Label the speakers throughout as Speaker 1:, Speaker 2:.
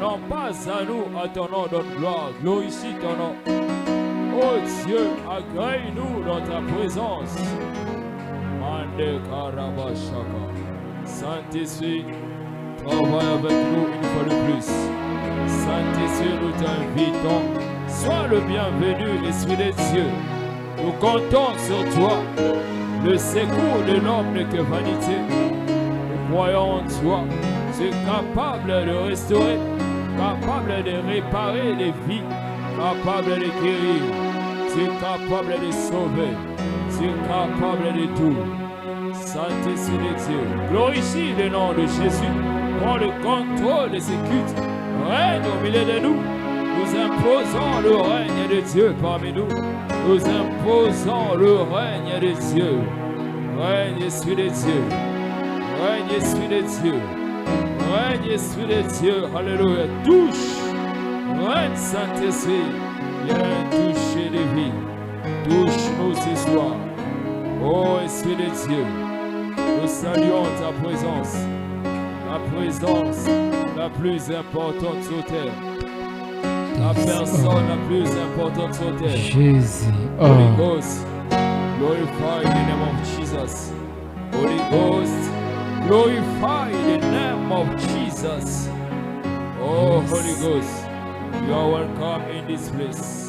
Speaker 1: non pas à nous, à ton nom donne gloire, glorifie ton nom. Oh Dieu, agrée-nous dans ta présence. Mande Karabashaka. Saint-Esprit, travaille avec nous une fois de plus. Saint-Esprit, nous t'invitons. Sois le bienvenu, Esprit de Dieu. Nous comptons sur toi. Le secours de l'homme n'est que vanité. Nous croyons en toi. Tu es capable de restaurer, capable de réparer les vies, capable de guérir. Tu es capable de sauver. Tu es capable de tout. Saint-Esprit de Dieu, glorifie le nom de Jésus. Prends le contrôle de ces cultes. Règne au milieu de nous. Nous imposons le règne de Dieu parmi nous. Nous imposons le règne de Dieu. Règne Esprit de Dieu. Règne Esprit de Dieu. Règne Esprit de Dieu. Alléluia. Touche. Règne Saint-Esprit. Viens toucher les vies. Touche-nous ce soir. Oh Esprit de Dieu. Nous saluons ta présence. La présence la plus importante sur terre. La personne la plus importante sur terre.
Speaker 2: Jésus.
Speaker 1: Holy Ghost, glorify the name of Jesus. Holy Ghost, glorify the name of Jesus. Oh, Holy Ghost, you are welcome in this place.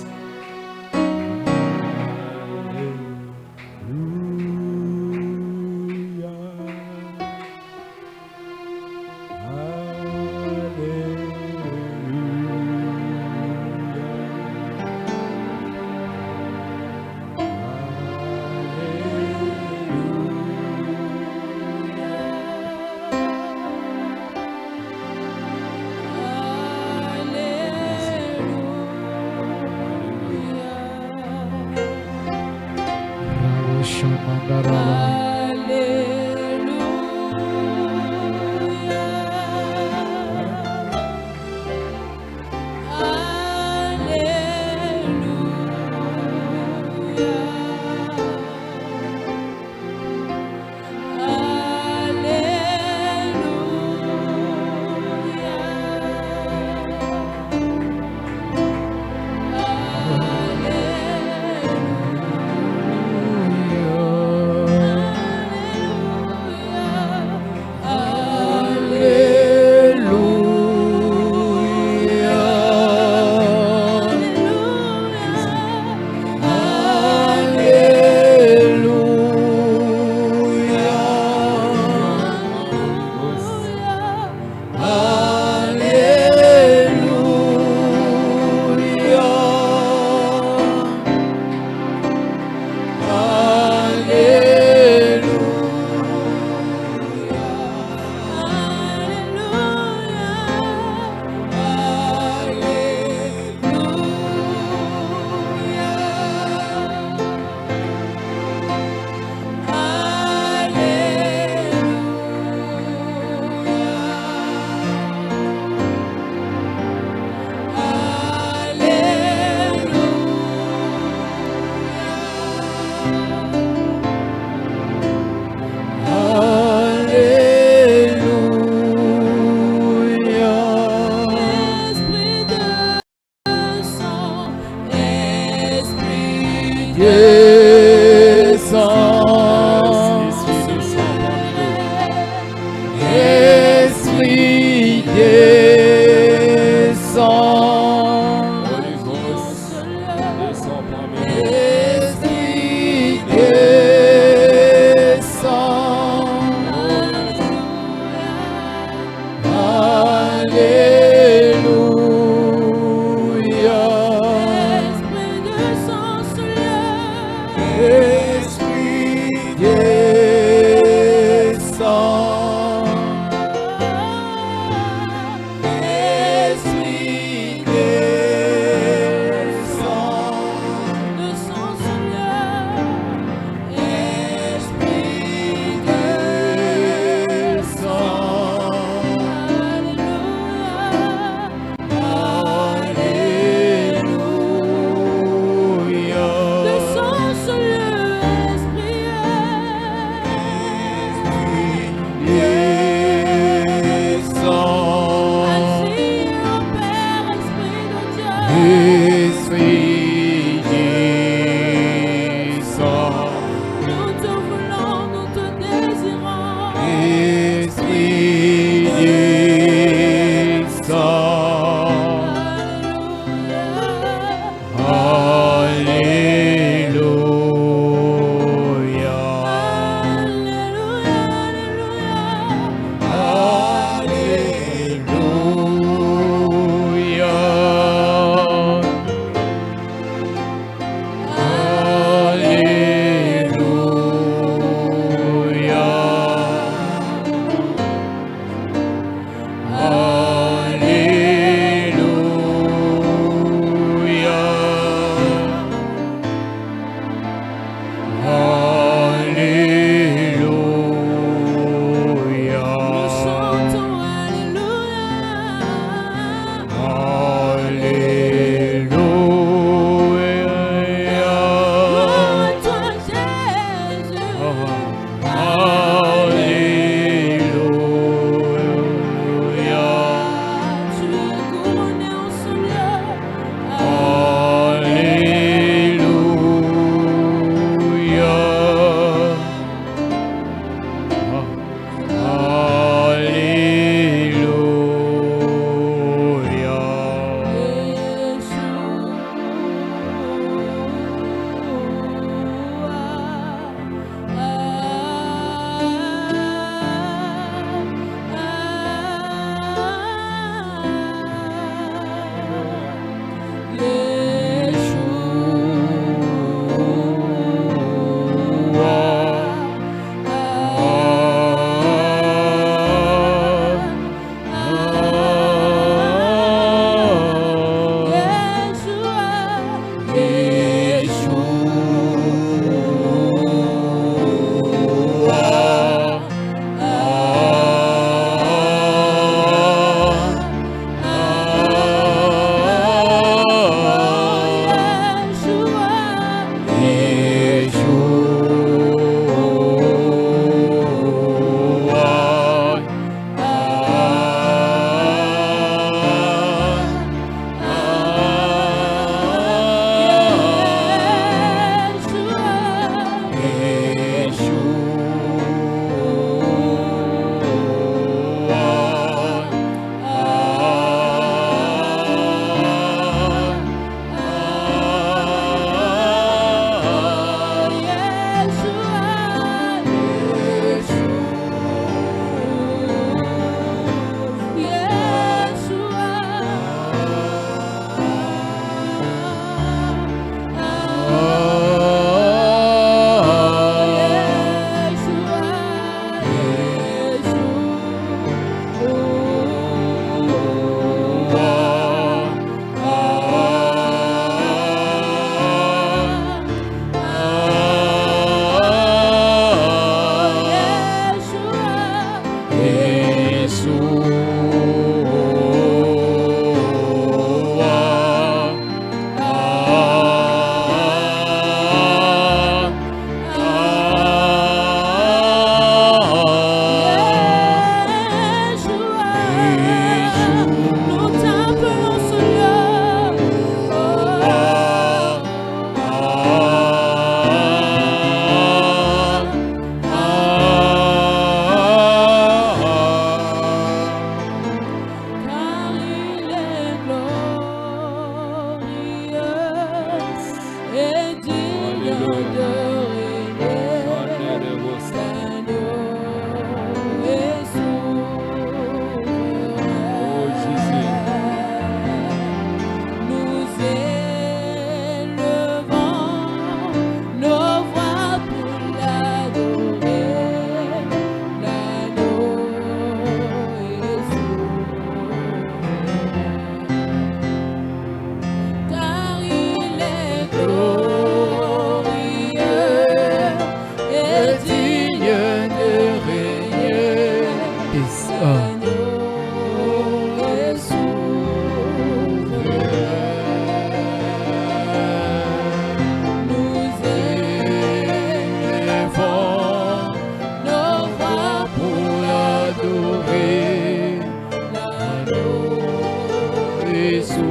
Speaker 1: et souverain.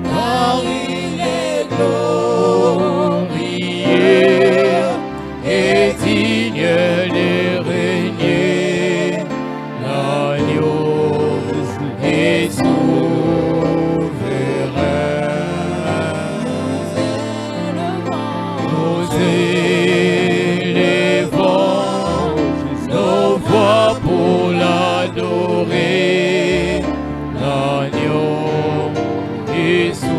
Speaker 2: Car il est glorieux et digne de régner. L'agneau est souverain. Nous élevons nos voix pour l'adorer. L'agneau est souverain.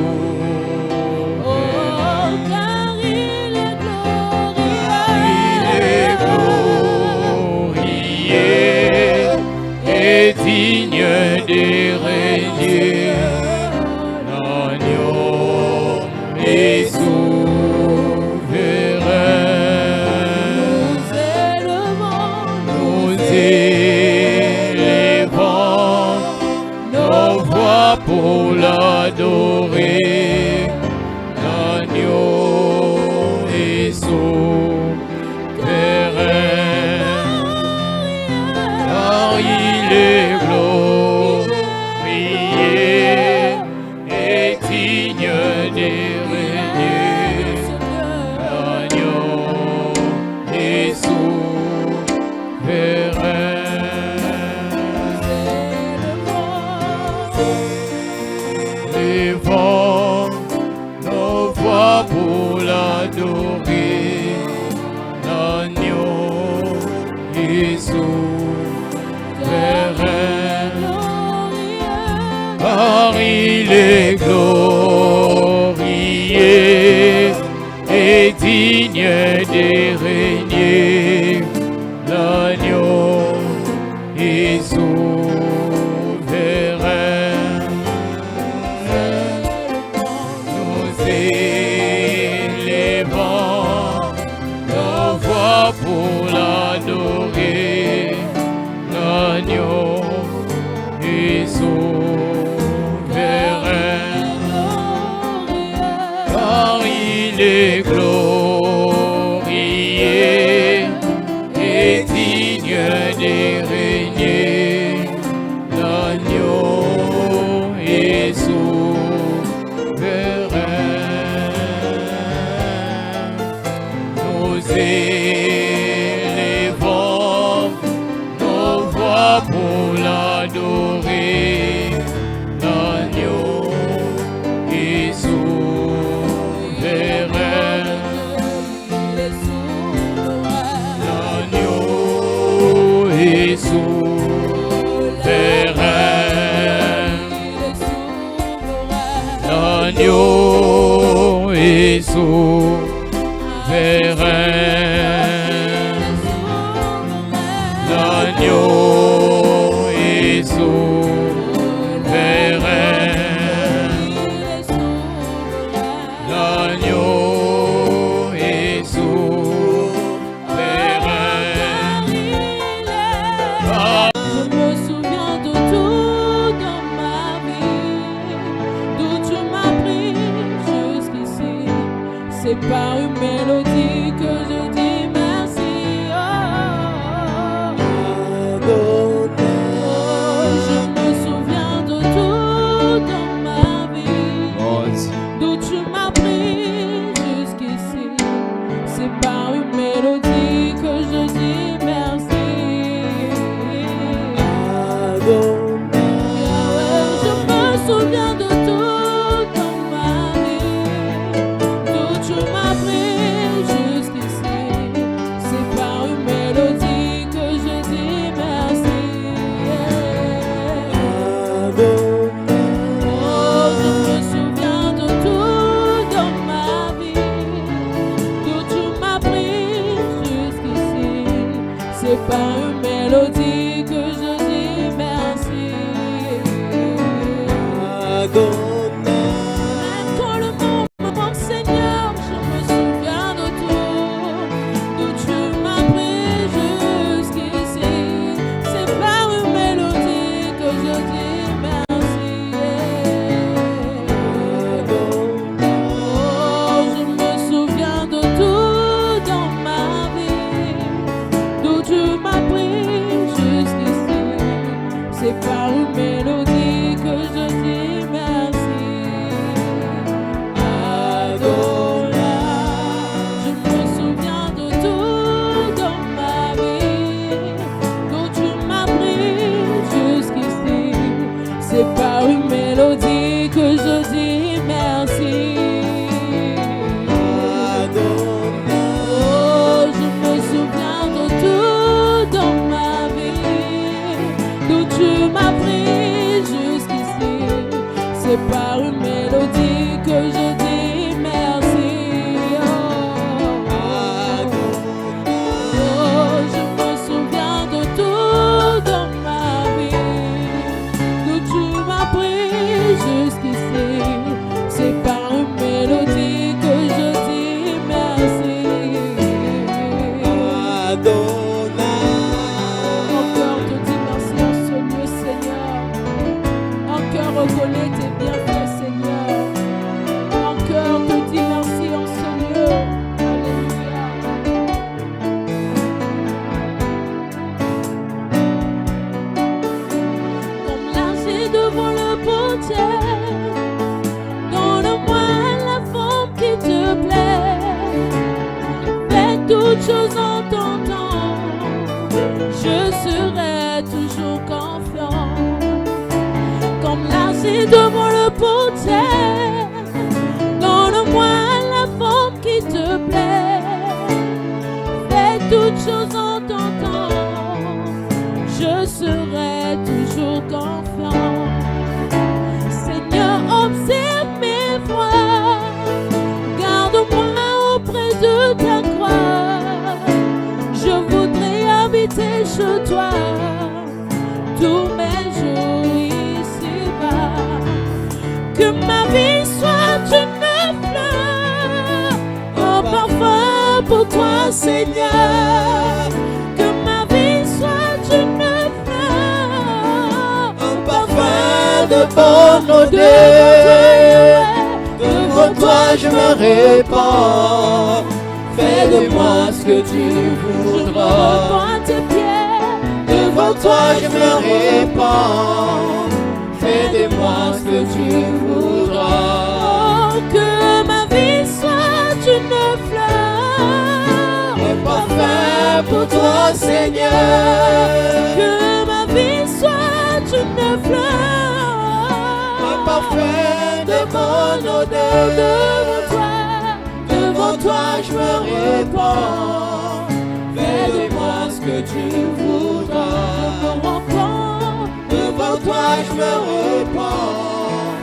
Speaker 3: Car il est
Speaker 2: glorieux et digne de régner. L'agneau est souverain. Nous élevons nos voix pour l'adorer. L'agneau est souverain. Car il est glorieux et digne de régner. L'agneau est souverain. Levons nos voix pour l'adorer. L'agneau est souverain. Car il est glorieux et digne de régner. L'agneau est souverain. Nous élevons nos voix pour l'adorer. L'agneau est souverain. Car il est glorieux et digne de régner. L'agneau est souverain. Nous élevons nos voix pour l'adorer. L'agneau est souverain. L'agneau est souverain. L'agneau est souverain. L'agneau est souverain. L'agneau est souverain.
Speaker 3: Je me souviens de tout dans ma vie, d'où tu m'as pris jusqu'ici. C'est par une mélodie que je dis merci. Je me souviens de tout dans ma vie, d'où tu m'as pris jusqu'ici. C'est par une mélodie que je dis merci. Je me souviens de tout dans ma vie, d'où tu m'as pris jusqu'ici. C'est par une mélodie que je dis merci. Oh, je me souviens de tout dans ma vie, d'où tu m'as pris jusqu'ici. C'est par une mélodie que je dis merci. C'est par une mélodie que je dis merci. Adonai, je me souviens de tout dans ma vie, d'où tu m'as pris jusqu'ici. C'est par une mélodie que je dis merci. Oh, je me souviens de tout dans ma vie, d'où tu m'as pris jusqu'ici. C'est par une mélodie que je dis merci. Oh, je me souviens de tout dans ma vie, d'où tu m'as pris jusqu'ici. C'est par une mélodie que je dis merci. Encore te dis merci en ce lieu, Seigneur. Encore reconnais tes bienfaits, Seigneur. Encore te dis merci en ce lieu. Alléluia. Comme l'argile devant le potier, donne-moi la forme qui te plaît. Fais toutes choses en ton temps, je serai toujours confiant. Comme l'argile devant le potier, donne-moi la forme qui te plaît. Fais toutes choses en ton temps, je serai toujours confiant. Seigneur, observe mes voies, garde-moi auprès de ta croix. Je voudrais habiter chez toi tous mes jours ici-bas. Que ma vie soit une fleur, un parfum pour toi, Seigneur. Que ma vie soit une fleur,
Speaker 4: Un parfum de bonne odeur, devant toi je me répands. Fais de moi ce que tu voudras.
Speaker 3: Devant tes pieds,
Speaker 4: Devant toi je me répands. Fais de moi ce que tu voudras.
Speaker 3: oh, que ma vie soit une fleur,
Speaker 4: Un parfum pour toi, Seigneur.
Speaker 3: que ma vie soit une fleur,
Speaker 4: Un parfum de bonne odeur. Devant toi je me répands. Fais de moi ce que tu voudras. Devant toi je me répands.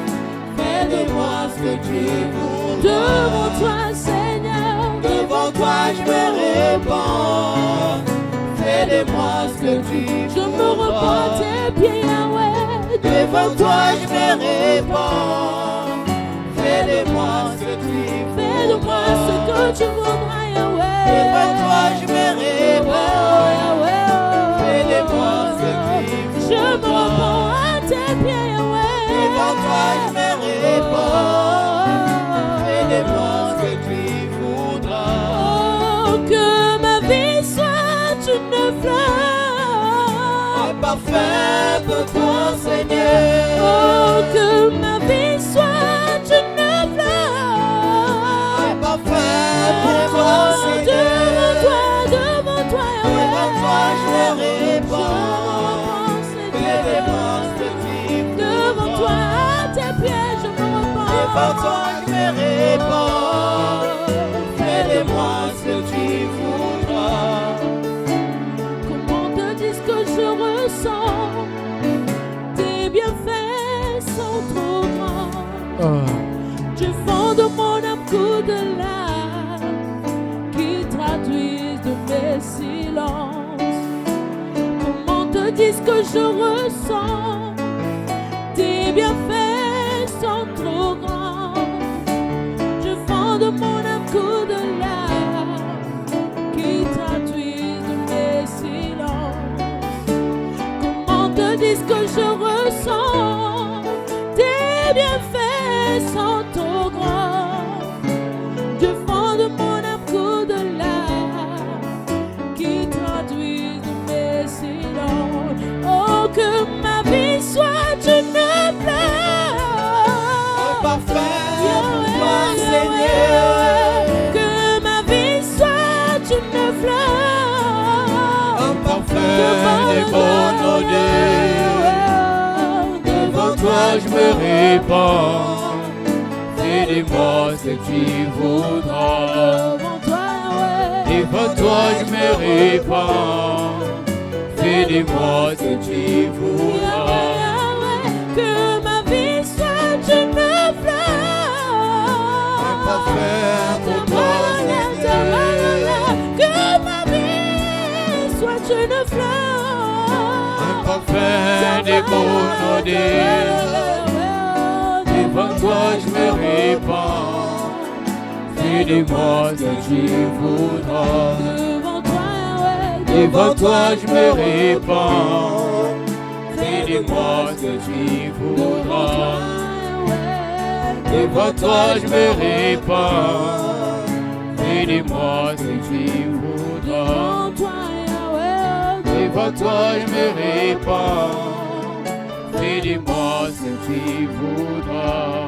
Speaker 4: Fais de moi ce que tu voudras.
Speaker 3: Devant toi, Seigneur,
Speaker 4: Devant toi je me répands. Fais de moi ce que tu
Speaker 3: je me repens à
Speaker 4: voudras.
Speaker 3: tes pieds, Yahweh.
Speaker 4: Devant toi je me répands. Fais de moi ce que tu
Speaker 3: Fais de moi ce que tu voudras, Yahweh.
Speaker 4: Devant toi je me répands.
Speaker 3: Yahweh,
Speaker 4: Fais de moi ce que tu
Speaker 3: je me
Speaker 4: voudras.
Speaker 3: repens à tes pieds, Yahweh.
Speaker 4: Devant toi je me répands. Fais de moi ce que tu voudras.
Speaker 3: Oh, que ma vie soit une fleur.
Speaker 4: Un parfum pour toi, Seigneur.
Speaker 3: Oh, que ma vie soit une fleur.
Speaker 4: Un parfum pour toi, Seigneur.
Speaker 3: Devant toi, Yahweh.
Speaker 4: Devant toi je me répands. Fais de moi ce que tu
Speaker 3: Devant toi,
Speaker 4: voudras.
Speaker 3: à tes pieds, je me repens.
Speaker 4: Devant toi je me répands. Fais de moi ce que tu voudras.
Speaker 3: Comment te dire ce que je ressens? Tes bienfaits sont trop grands. Du fond de mon âme coule de larmes qui traduisent de mes silences. Comment te dire ce que je ressens? Tes bienfaits sont trop grands. Du fond de mon âme coule de larmes qui traduisent de mes silences. Comment te dire ce que je ressens? Tes bienfaits sont trop grands. Du fond de mon âme coule de larmes qui traduisent de mes silences. Oh, que ma vie
Speaker 2: bonne odeur. Devant toi je me répands. Fais de moi ce que tu voudras. Devant toi je me répands. Fais de moi ce que tu voudras.
Speaker 3: Que ma vie soit une fleur.
Speaker 2: Un parfum pour toi, Seigneur.
Speaker 3: Que ma vie soit une fleur.
Speaker 2: Un parfum de bonne odeur. Devant toi je me répands. Fais de moi ce que tu voudras. Devant toi je me répands. Fais de moi ce que tu voudras. Devant toi je me répands. Fais de moi ce que tu voudras. Devant toi je me répands. Fais de moi ce que tu voudras.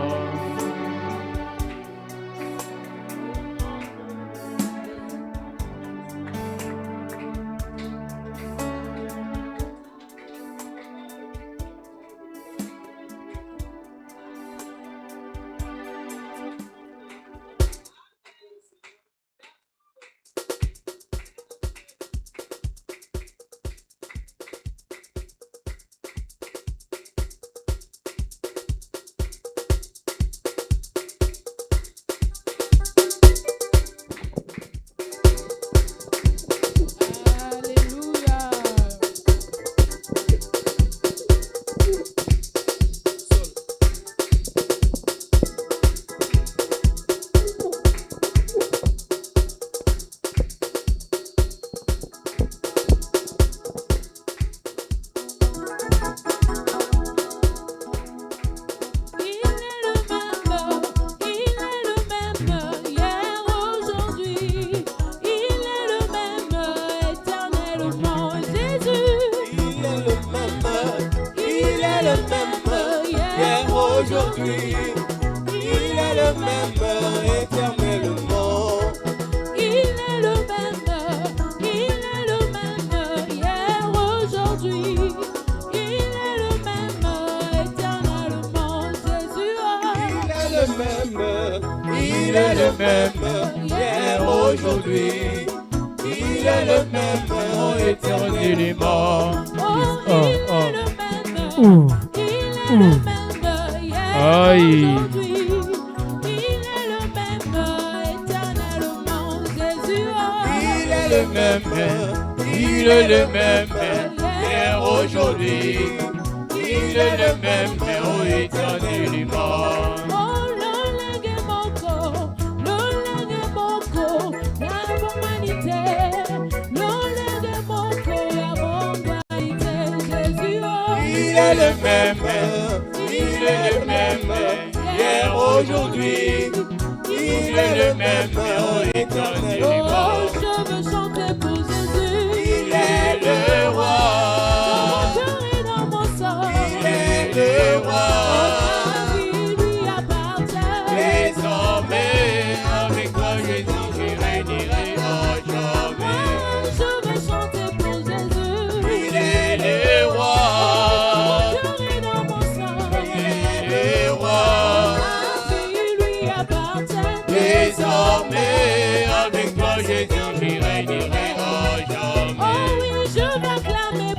Speaker 3: Désormais, avec toi Jésus, j'y régnerai à jamais. Oh oui, je vais acclamer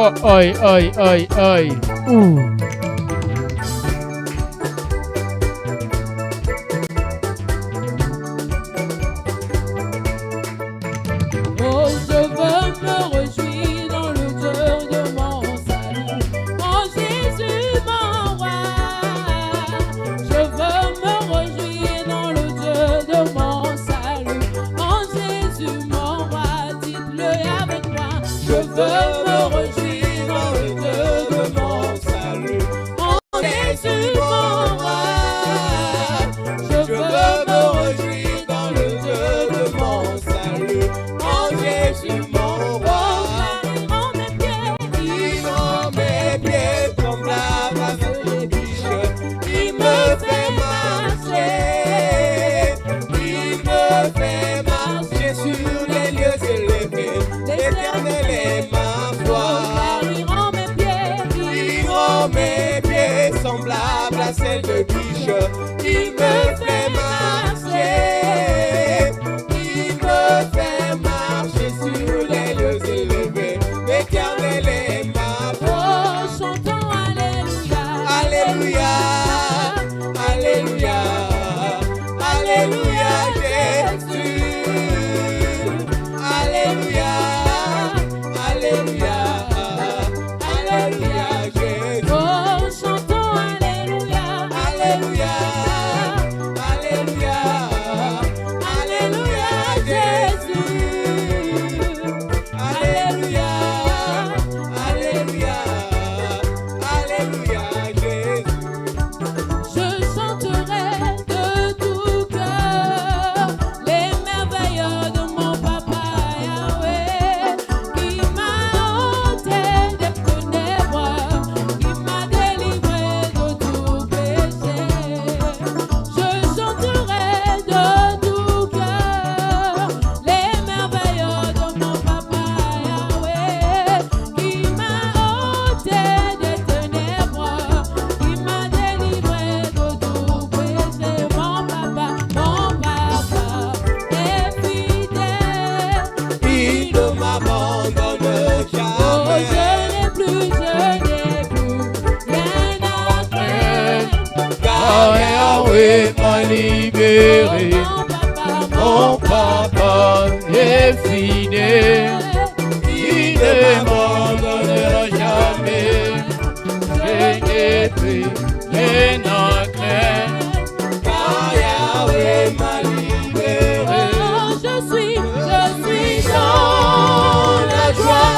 Speaker 2: Oh, oi, oi, oi, oi.
Speaker 3: Oh, je veux me réjouir dans le Dieu de mon salut, en Jésus mon roi. Je veux me réjouir dans le Dieu de mon salut, en Jésus mon roi. Dites-le avec moi. Je veux me réjouir dans le Dieu de mon salut, en Jésus mon roi. Je veux me réjouir dans le Dieu de mon salut, en Jésus mon roi. Il rend mes pieds comme la base des biches. Il me fait marcher. Il me fait marcher sur les lieux élevés. L'Éternel est ma foi. Il rend mes pieds semblables à celles de biche. Il me fait marcher. Il me fait marcher sur les lieux élevés. L'Éternel est ma foi. Oh, chantons Alléluia. Alléluia. Alléluia. Alléluia Jésus. Alléluia. Alléluia. Alléluia Jésus. Oh, chantons Alléluia. Alléluia. Alléluia. Alléluia Jésus. Alléluia. Alléluia. Alléluia Jésus. Je chanterai de tout cœur les merveilles de mon papa Yahweh, qui m'a ôté des ténèbres, qui m'a délivré de tout péché. Je chanterai de tout cœur les merveilles de mon papa Yahweh, qui m'a ôté des ténèbres, qui m'a délivré de tout péché. Mon papa est fidèle. Il ne m'abandonne jamais. Oh, je n'ai plus rien à craindre.
Speaker 2: Car Yahweh m'a libéré. Mon papa est fidèle. Il ne m'abandonnera jamais. Je n'ai plus rien à craindre.
Speaker 3: Car Yahweh m'a libéré. Oh, je suis dans la joie,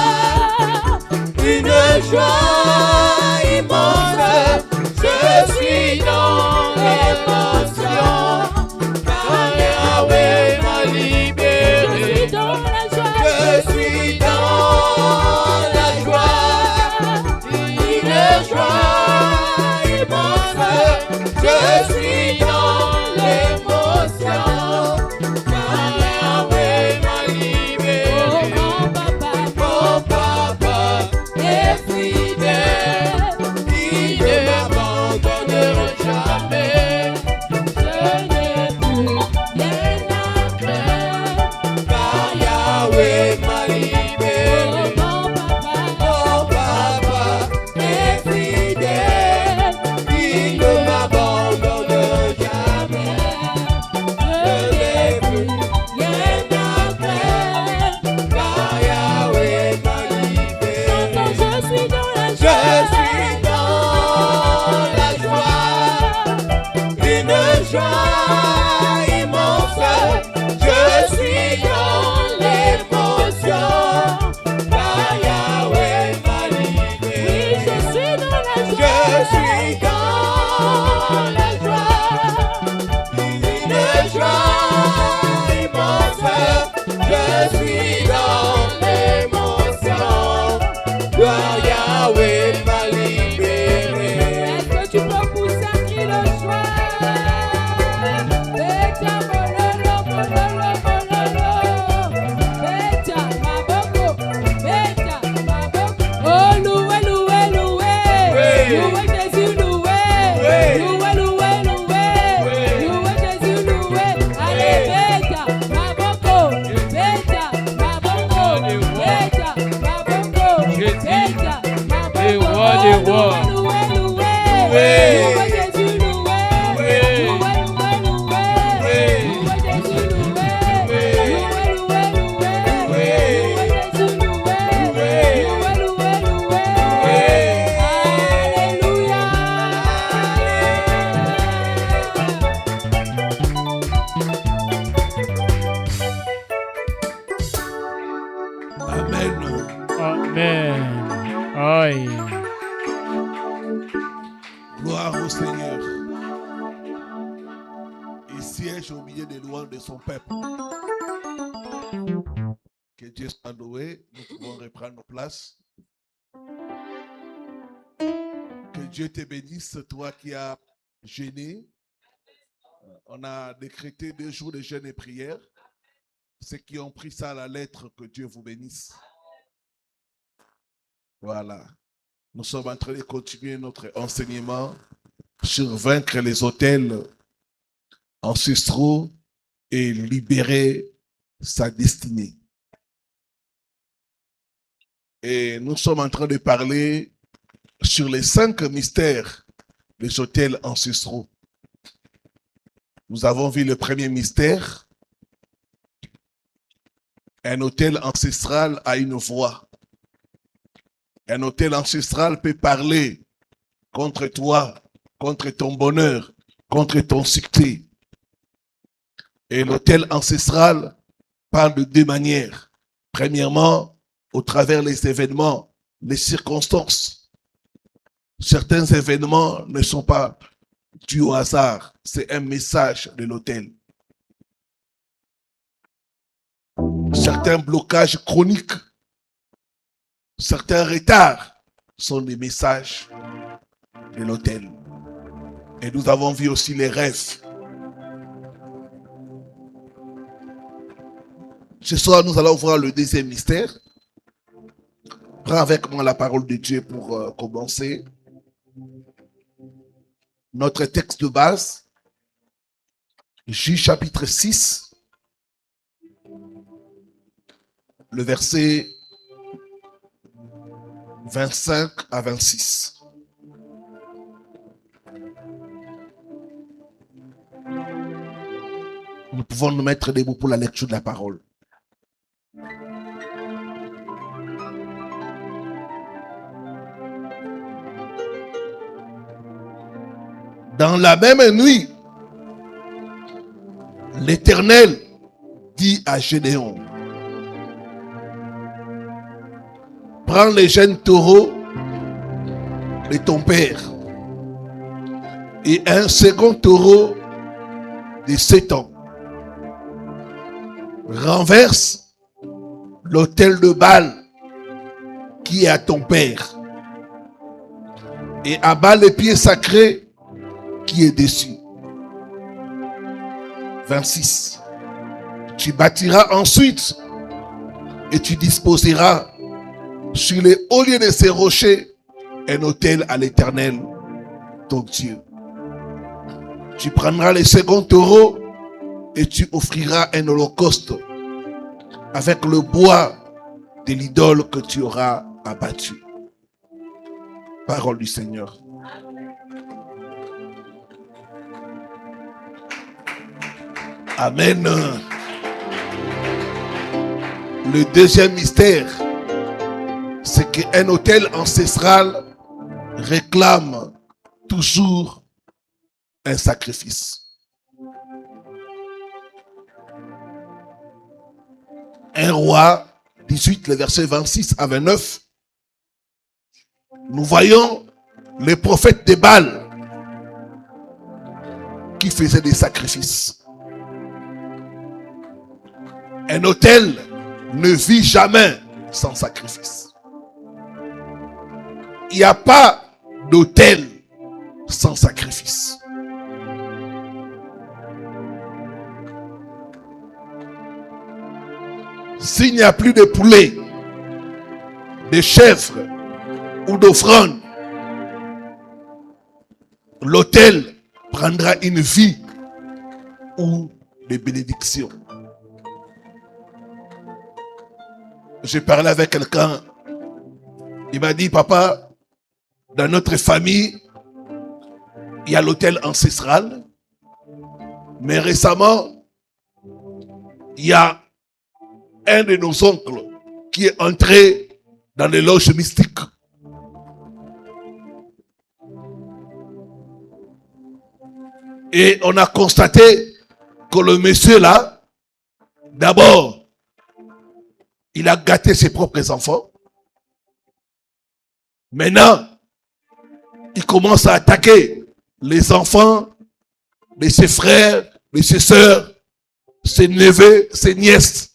Speaker 3: une joie immense. Je suis dans l'émotion.
Speaker 2: Car Yahweh m'a
Speaker 3: Je
Speaker 2: libéré.
Speaker 3: suis dans la joie.
Speaker 2: Je suis dans la joie, une joie immense. Je suis dans l'émotion, car Yahweh m'a libéré.
Speaker 3: Oh,
Speaker 2: Mon papa est fidèle, il ne m'abandonnera jamais.
Speaker 3: je n'ai plus rien à craindre.
Speaker 2: Car Yahweh m'a libéré.
Speaker 3: Mon papa
Speaker 2: est fidèle, il ne m'abandonne jamais.
Speaker 3: je n'ai plus rien à craindre.
Speaker 2: Car Yahweh m'a libéré.
Speaker 3: Chantons, je suis dans la
Speaker 2: Je
Speaker 3: joie.
Speaker 2: suis dans la joie, une joie immense. Je suis dans l'émotion, car Yahweh m'a libéré.
Speaker 3: Oui, je suis dans la
Speaker 2: Je
Speaker 3: joie.
Speaker 2: suis dans la joie, une joie immense. Je suis dans l'émotion, car Yahweh m'a libéré.
Speaker 3: Est-ce que tu peux pousser un cri de joie?
Speaker 2: Roi des rois. Amen. Aïe.
Speaker 5: Gloire au Seigneur. Il siège au milieu des louanges de son peuple. Que Dieu soit loué. Nous pouvons reprendre nos places. Que Dieu te bénisse, toi qui as jeûné. On a décrété 2 jours de jeûne et prière. Ceux qui ont pris ça à la lettre, que Dieu vous bénisse. Voilà. Nous sommes en train de continuer notre enseignement sur vaincre les autels ancestraux et libérer sa destinée. Et nous sommes en train de parler sur les 5 mystères des autels ancestraux. Nous avons vu le premier mystère. Un autel ancestral a une voix. Un autel ancestral peut parler contre toi, contre ton bonheur, contre ton succès. Et l'autel ancestral parle de 2 manières. Premièrement, au travers des événements, les circonstances. Certains événements ne sont pas dus au hasard. C'est un message de l'autel. Certains blocages chroniques, certains retards sont des messages de l'autel. Et nous avons vu aussi les rêves. Ce soir, nous allons voir le 2e mystère. Prends avec moi la parole de Dieu pour commencer. Notre texte de base, Juge chapitre 6, le verset 25 à 26. Nous pouvons nous mettre debout pour la lecture de la parole. Dans la même nuit, l'Éternel dit à Gédéon: prends les jeunes taureaux de ton père et un second taureau de 7 ans. Renverse l'autel de Baal qui est à ton père et abat les pieds sacrés qui est dessus. 26. Tu bâtiras ensuite et tu disposeras sur les hauts lieux de ces rochers un autel à l'Éternel, ton Dieu. Tu prendras les seconds taureaux et tu offriras un holocauste avec le bois de l'idole que tu auras abattu. Parole du Seigneur. Amen. Le 2e mystère, c'est qu'un autel ancestral réclame toujours un sacrifice. 1 Roi 18, le verset 26 à 29, nous voyons les prophètes de Baal qui faisaient des sacrifices. Un autel ne vit jamais sans sacrifice. Il n'y a pas d'autel sans sacrifice. S'il n'y a plus de poulet, de chèvre ou d'offrande, l'autel prendra une vie ou des bénédictions. J'ai parlé avec quelqu'un, il m'a dit: papa, dans notre famille, il y a l'autel ancestral. Mais récemment, il y a un de nos oncles qui est entré dans les loges mystiques. Et on a constaté que le monsieur là, d'abord, il a gâté ses propres enfants. Maintenant, il commence à attaquer les enfants de ses frères, de ses sœurs, ses neveux, ses nièces.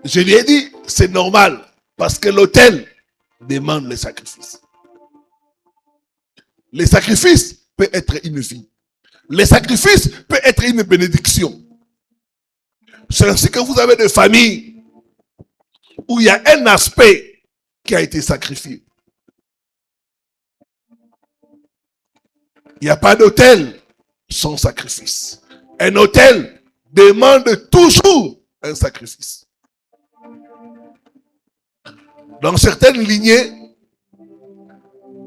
Speaker 5: Je lui ai dit, c'est normal, parce que l'autel demande les sacrifices. Les sacrifices peuvent être une vie. Les sacrifices peuvent être une bénédiction. C'est ainsi que vous avez des familles où il y a un aspect qui a été sacrifié. Il n'y a pas d'autel sans sacrifice. Un autel demande toujours un sacrifice. Dans certaines lignées,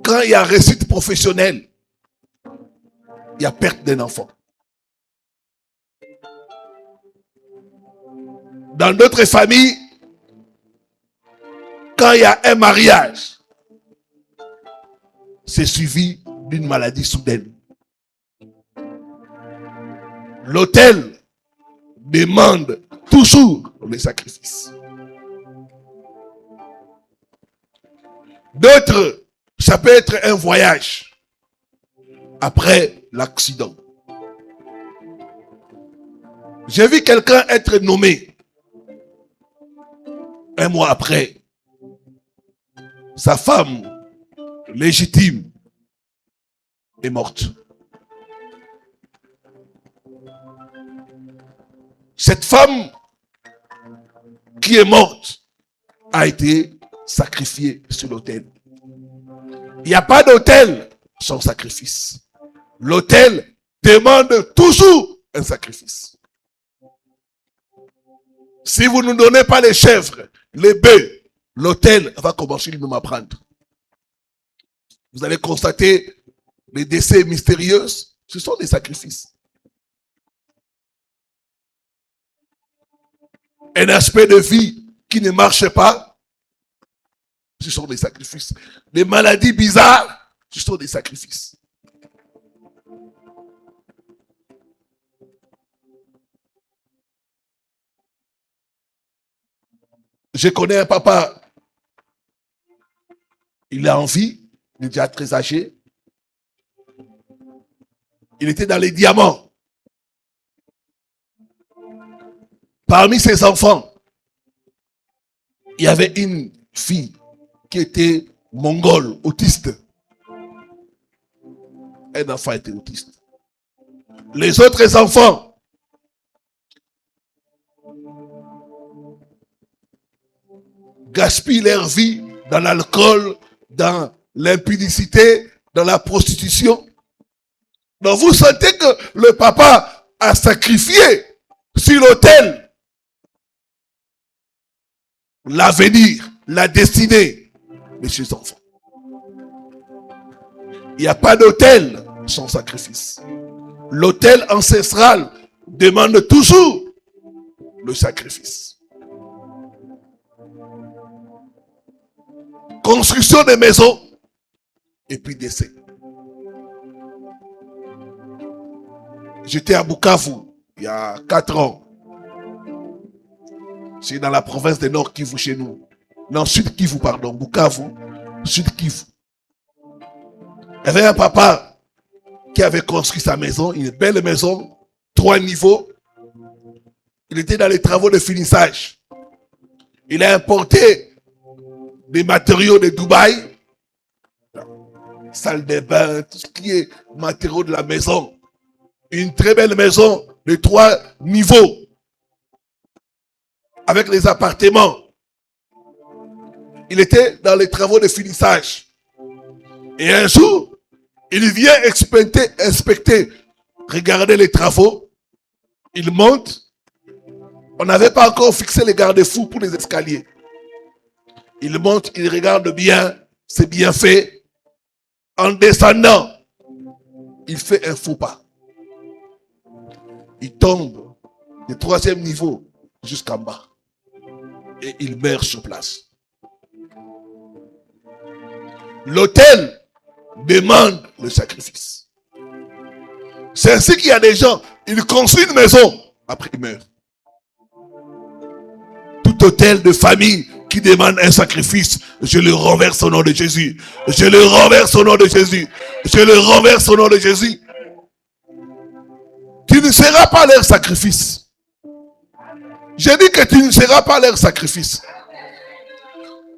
Speaker 5: quand il y a réussite professionnelle, il y a perte d'un enfant. Dans d'autres familles, quand il y a un mariage, c'est suivi d'une maladie soudaine. L'autel demande toujours les sacrifices. D'autres, ça peut être un voyage après l'accident. J'ai vu quelqu'un être nommé. Un mois après, sa femme légitime est morte. Cette femme qui est morte a été sacrifiée sur l'autel. Il n'y a pas d'autel sans sacrifice. L'autel demande toujours un sacrifice. Si vous ne donnez pas les chèvres, les bœufs, l'autel va commencer lui-même à prendre. Vous allez constater les décès mystérieux, ce sont des sacrifices. Un aspect de vie qui ne marche pas, ce sont des sacrifices. Des maladies bizarres, ce sont des sacrifices. Je connais un papa, il est en vie, il est déjà très âgé. Il était dans les diamants. Parmi ses enfants, il y avait une fille qui était mongole, autiste. Un enfant était autiste. Les autres enfants, gaspillent leur vie dans l'alcool, dans l'impudicité, dans la prostitution. Donc vous sentez que le papa a sacrifié sur l'autel l'avenir, la destinée de ses enfants. Il n'y a pas d'autel sans sacrifice. L'autel ancestral demande toujours le sacrifice. Construction des maisons et puis décès. J'étais à Bukavu il y a 4 ans. C'est dans la province de Nord Kivu chez nous. Non, Sud Kivu, pardon. Bukavu, Sud Kivu. Il y avait un papa qui avait construit sa maison, une belle maison, 3 niveaux. Il était dans les travaux de finissage. Il a importé des matériaux de Dubaï, salle de bain, tout ce qui est matériaux de la maison. Une très belle maison de 3 niveaux. Avec les appartements. Il était dans les travaux de finissage. Et un jour, il vient inspecter, regarder les travaux. Il monte. On n'avait pas encore fixé les garde-fous pour les escaliers. Il monte, il regarde bien, c'est bien fait. En descendant, il fait un faux pas. Il tombe du 3e niveau jusqu'en bas. Et il meurt sur place. L'autel demande le sacrifice. C'est ainsi qu'il y a des gens, ils construisent une maison, après ils meurent. Tout autel de famille qui demande un sacrifice, je le renverse au nom de Jésus. Je le renverse au nom de Jésus. Je le renverse au nom de Jésus. Tu ne seras pas leur sacrifice. J'ai dit que tu ne seras pas leur sacrifice.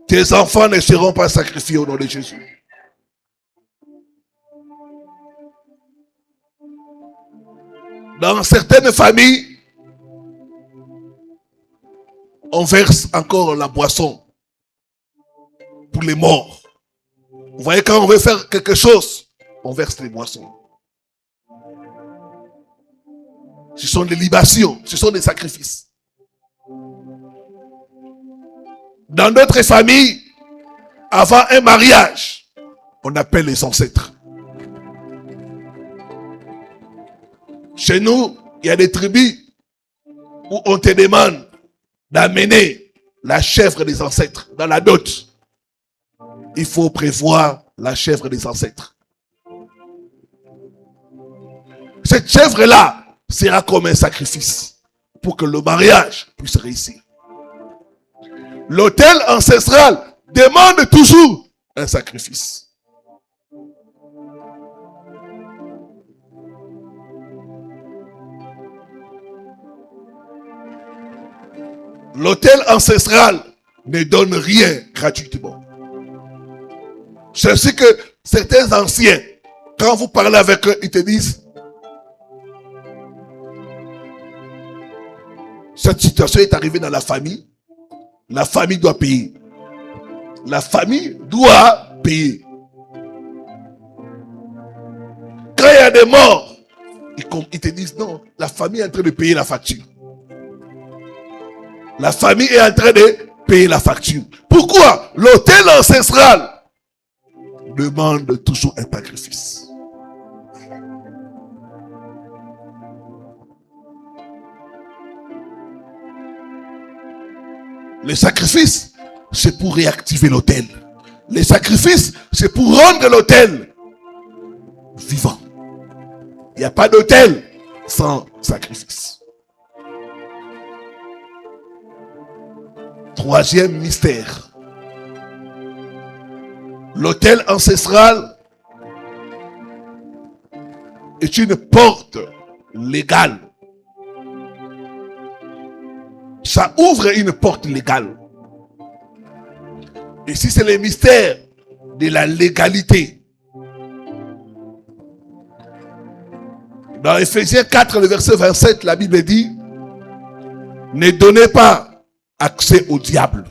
Speaker 5: Tes enfants ne seront pas sacrifiés au nom de Jésus. Dans certaines familles, on verse encore la boisson pour les morts. Vous voyez, quand on veut faire quelque chose, on verse les boissons. Ce sont des libations, ce sont des sacrifices. Dans d'autres familles, avant un mariage, on appelle les ancêtres. Chez nous, il y a des tribus où on te demande d'amener la chèvre des ancêtres dans la dot. Il faut prévoir la chèvre des ancêtres. Cette chèvre-là sera comme un sacrifice pour que le mariage puisse réussir. L'autel ancestral demande toujours un sacrifice. L'autel ancestral ne donne rien gratuitement. C'est ainsi que certains anciens, quand vous parlez avec eux, ils te disent: cette situation est arrivée dans la famille doit payer. La famille doit payer. Quand il y a des morts, ils te disent: non, la famille est en train de payer la facture. La famille est en train de payer la facture. Pourquoi? L'autel ancestral demande toujours un sacrifice. Le sacrifice, c'est pour réactiver l'autel. Le sacrifice, c'est pour rendre l'autel vivant. Il n'y a pas d'autel sans sacrifice. Troisième mystère. L'autel ancestral est une porte légale. Ça ouvre une porte légale. Et si c'est le mystère de la légalité. Dans Ephésiens 4, le verset 27, la Bible dit: ne donnez pas accès au diable.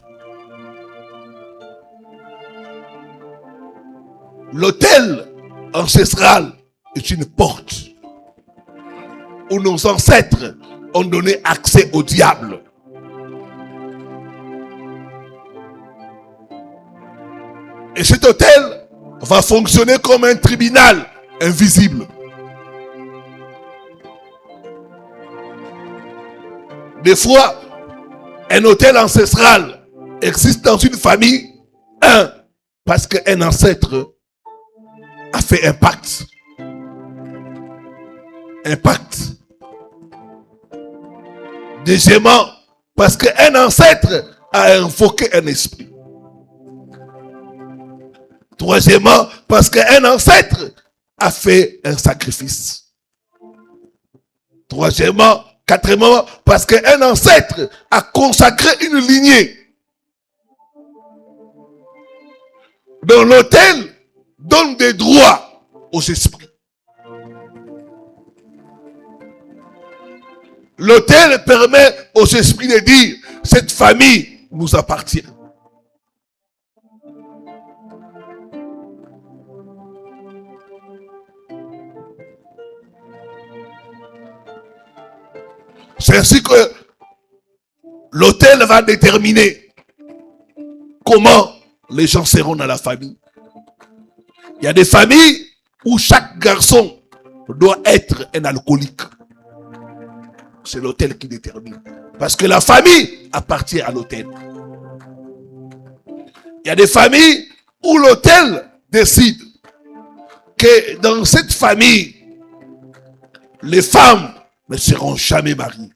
Speaker 5: L'autel ancestral est une porte où nos ancêtres ont donné accès au diable. Et cet autel va fonctionner comme un tribunal invisible. Des fois, un autel ancestral existe dans une famille, parce qu'un ancêtre a fait un pacte. Un pacte. Deuxièmement, parce qu'un ancêtre a invoqué un esprit. Troisièmement, parce qu'un ancêtre a fait un sacrifice. Troisièmement, quatrièmement, parce qu'un ancêtre a consacré une lignée. Donc l'autel donne des droits aux esprits. L'autel permet aux esprits de dire: cette famille nous appartient. C'est ainsi que L'autel va déterminer comment les gens seront dans la famille. Il y a des familles où chaque garçon doit être un alcoolique. C'est l'autel qui détermine. Parce que la famille appartient à l'autel. Il y a des familles où l'autel décide que dans cette famille, les femmes ne seront jamais mariées.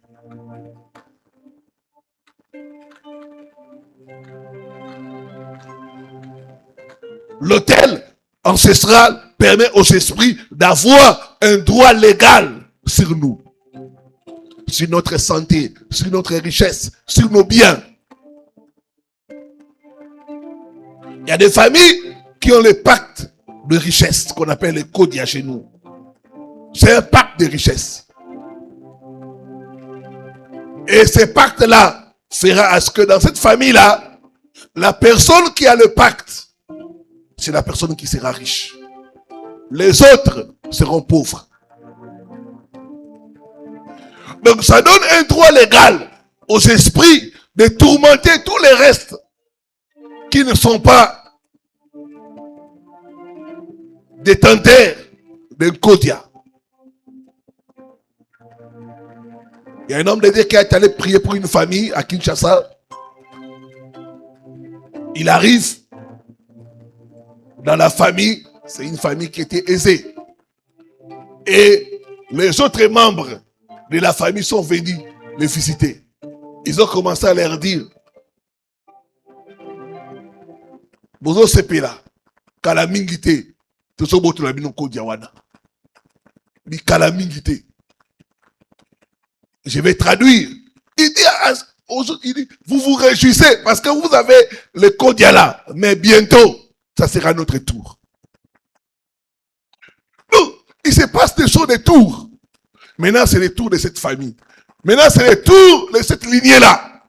Speaker 5: L'autel ancestral permet aux esprits d'avoir un droit légal sur nous, sur notre santé, sur notre richesse, sur nos biens. Il y a des familles qui ont le pacte de richesse qu'on appelle le kodia chez nous. C'est un pacte de richesse. Et ce pacte-là fera à ce que dans cette famille-là, la personne qui a le pacte, c'est la personne qui sera riche. Les autres seront pauvres. Donc ça donne un droit légal aux esprits de tourmenter tous les restes qui ne sont pas détenteurs d'un kodia. Il y a un homme de Dieu qui est allé prier pour une famille à Kinshasa. Il arrive dans la famille, c'est une famille qui était aisée. Et les autres membres de la famille sont venus les visiter. Ils ont commencé à leur dire, Bozo sepela, kalamingite, toso boto la binoko diawana. Ni kalamingite. Je vais traduire. Il dit, vous vous réjouissez parce que vous avez le kodia là, mais bientôt, ça sera notre tour. Non, il se passe des choses de tours. Maintenant, c'est le tour de cette famille. Maintenant, c'est le tour de cette lignée-là.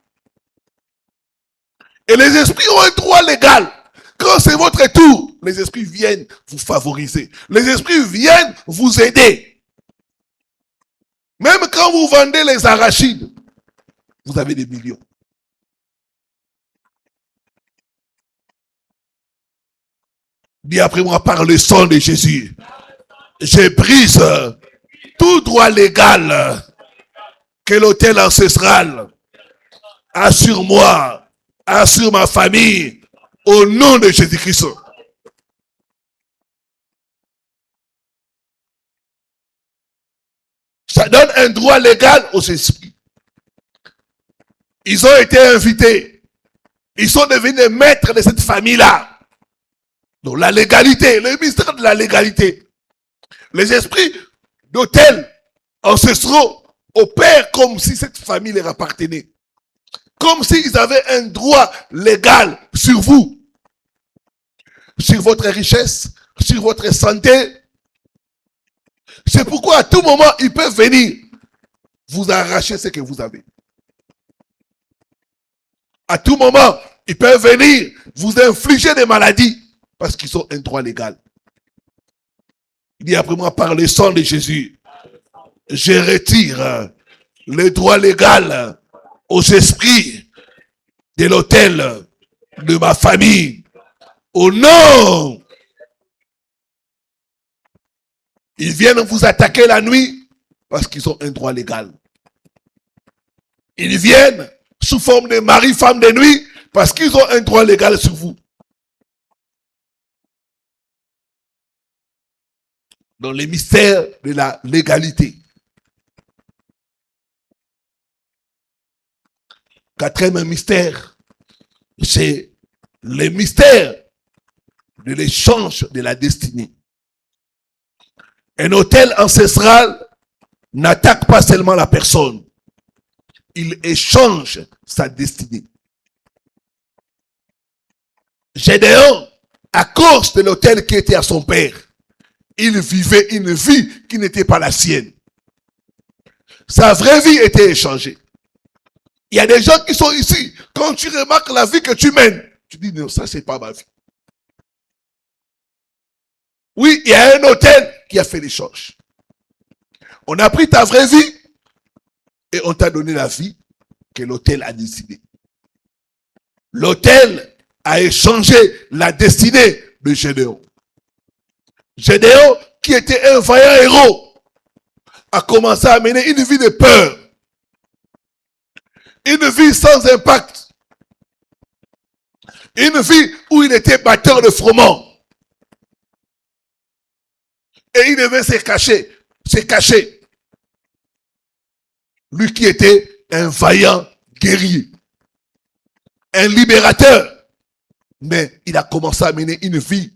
Speaker 5: Et les esprits ont un droit légal. Quand c'est votre tour, les esprits viennent vous favoriser. Les esprits viennent vous aider. Même quand vous vendez les arachides, vous avez des millions. Dis après moi par le sang de Jésus. Je brise tout droit légal que l'autel ancestral a sur moi, a sur ma famille, au nom de Jésus-Christ. Ça donne un droit légal aux esprits. Ils ont été invités. Ils sont devenus les maîtres de cette famille-là. Donc la légalité, le mystère de la légalité. Les esprits d'autel ancestraux opèrent comme si cette famille leur appartenait. Comme s'ils avaient un droit légal sur vous. Sur votre richesse, sur votre santé. C'est pourquoi à tout moment, ils peuvent venir vous arracher ce que vous avez. À tout moment, ils peuvent venir vous infliger des maladies parce qu'ils ont un droit légal. Il dit après moi, par le sang de Jésus, je retire le droit légal aux esprits de l'autel de ma famille. Au nom, ils viennent vous attaquer la nuit parce qu'ils ont un droit légal. Ils viennent sous forme de mari, femme de nuit parce qu'ils ont un droit légal sur vous. Dans les mystères de la légalité. Quatrième mystère, c'est le mystère de l'échange de la destinée. Un autel ancestral n'attaque pas seulement la personne, il échange sa destinée. Gédéon, à cause de l'autel qui était à son père, il vivait une vie qui n'était pas la sienne. Sa vraie vie était échangée. Il y a des gens qui sont ici. Quand tu remarques la vie que tu mènes, tu dis non, ça c'est pas ma vie. Oui, il y a un autel qui a fait l'échange. On a pris ta vraie vie et on t'a donné la vie que l'autel a décidé. L'autel a échangé la destinée de Gédéon. Gédéon, qui était un vaillant héros, a commencé à mener une vie de peur. Une vie sans impact. Une vie où il était batteur de froment. Et il devait se cacher. Lui qui était un vaillant guerrier. Un libérateur. Mais il a commencé à mener une vie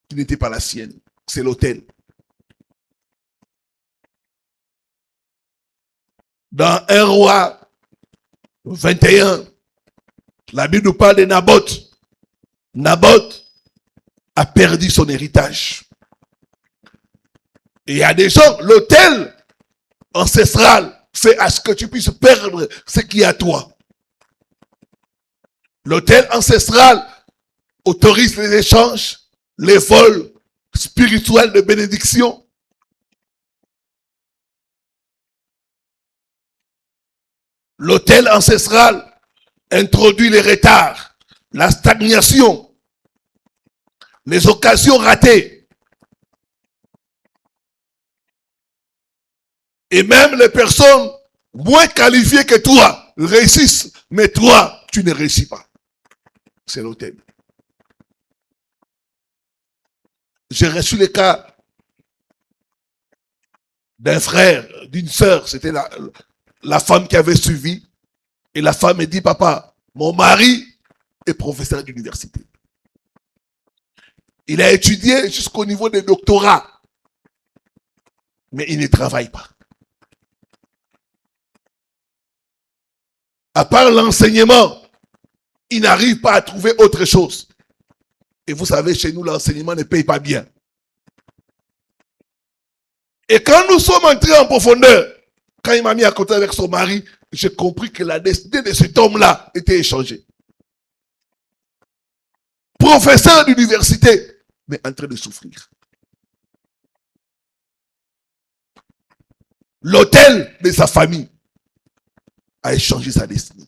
Speaker 5: qui n'était pas la sienne. C'est l'autel. Dans 1 Roi 21, la Bible nous parle de Naboth. Naboth a perdu son héritage. Et il y a des gens, l'autel ancestral fait à ce que tu puisses perdre ce qui est à toi. L'autel ancestral autorise les échanges, les vols spirituels de bénédiction. L'autel ancestral introduit les retards, la stagnation, les occasions ratées. Et même les personnes moins qualifiées que toi réussissent, mais toi, tu ne réussis pas. C'est l'autel. J'ai reçu le cas d'un frère, d'une sœur, c'était la femme qui avait suivi. Et la femme me dit, papa, mon mari est professeur d'université. Il a étudié jusqu'au niveau des doctorats. Mais il ne travaille pas. À part l'enseignement, il n'arrive pas à trouver autre chose. Et vous savez, chez nous, l'enseignement ne paye pas bien. Et quand nous sommes entrés en profondeur, quand il m'a mis à côté avec son mari, j'ai compris que la destinée de cet homme-là était échangée. Professeur d'université, mais en train de souffrir. L'autel de sa famille a échangé sa destinée.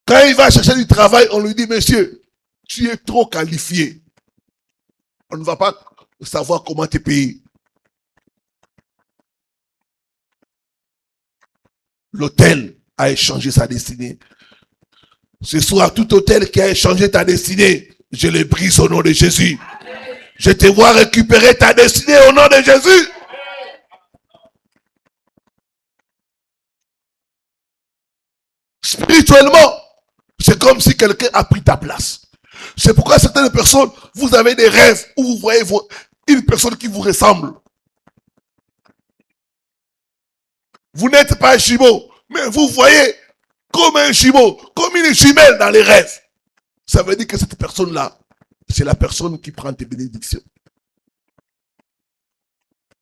Speaker 5: Quand il va chercher du travail, on lui dit, monsieur, tu es trop qualifié. On ne va pas savoir comment te payer. L'autel a échangé sa destinée. Ce soir, tout autel qui a échangé ta destinée, je le brise au nom de Jésus. Je te vois récupérer ta destinée au nom de Jésus. Spirituellement, c'est comme si quelqu'un a pris ta place. C'est pourquoi certaines personnes, vous avez des rêves où vous voyez une personne qui vous ressemble. Vous n'êtes pas un jumeau, mais vous voyez comme un jumeau, comme une jumelle dans les rêves. Ça veut dire que cette personne-là, c'est la personne qui prend tes bénédictions.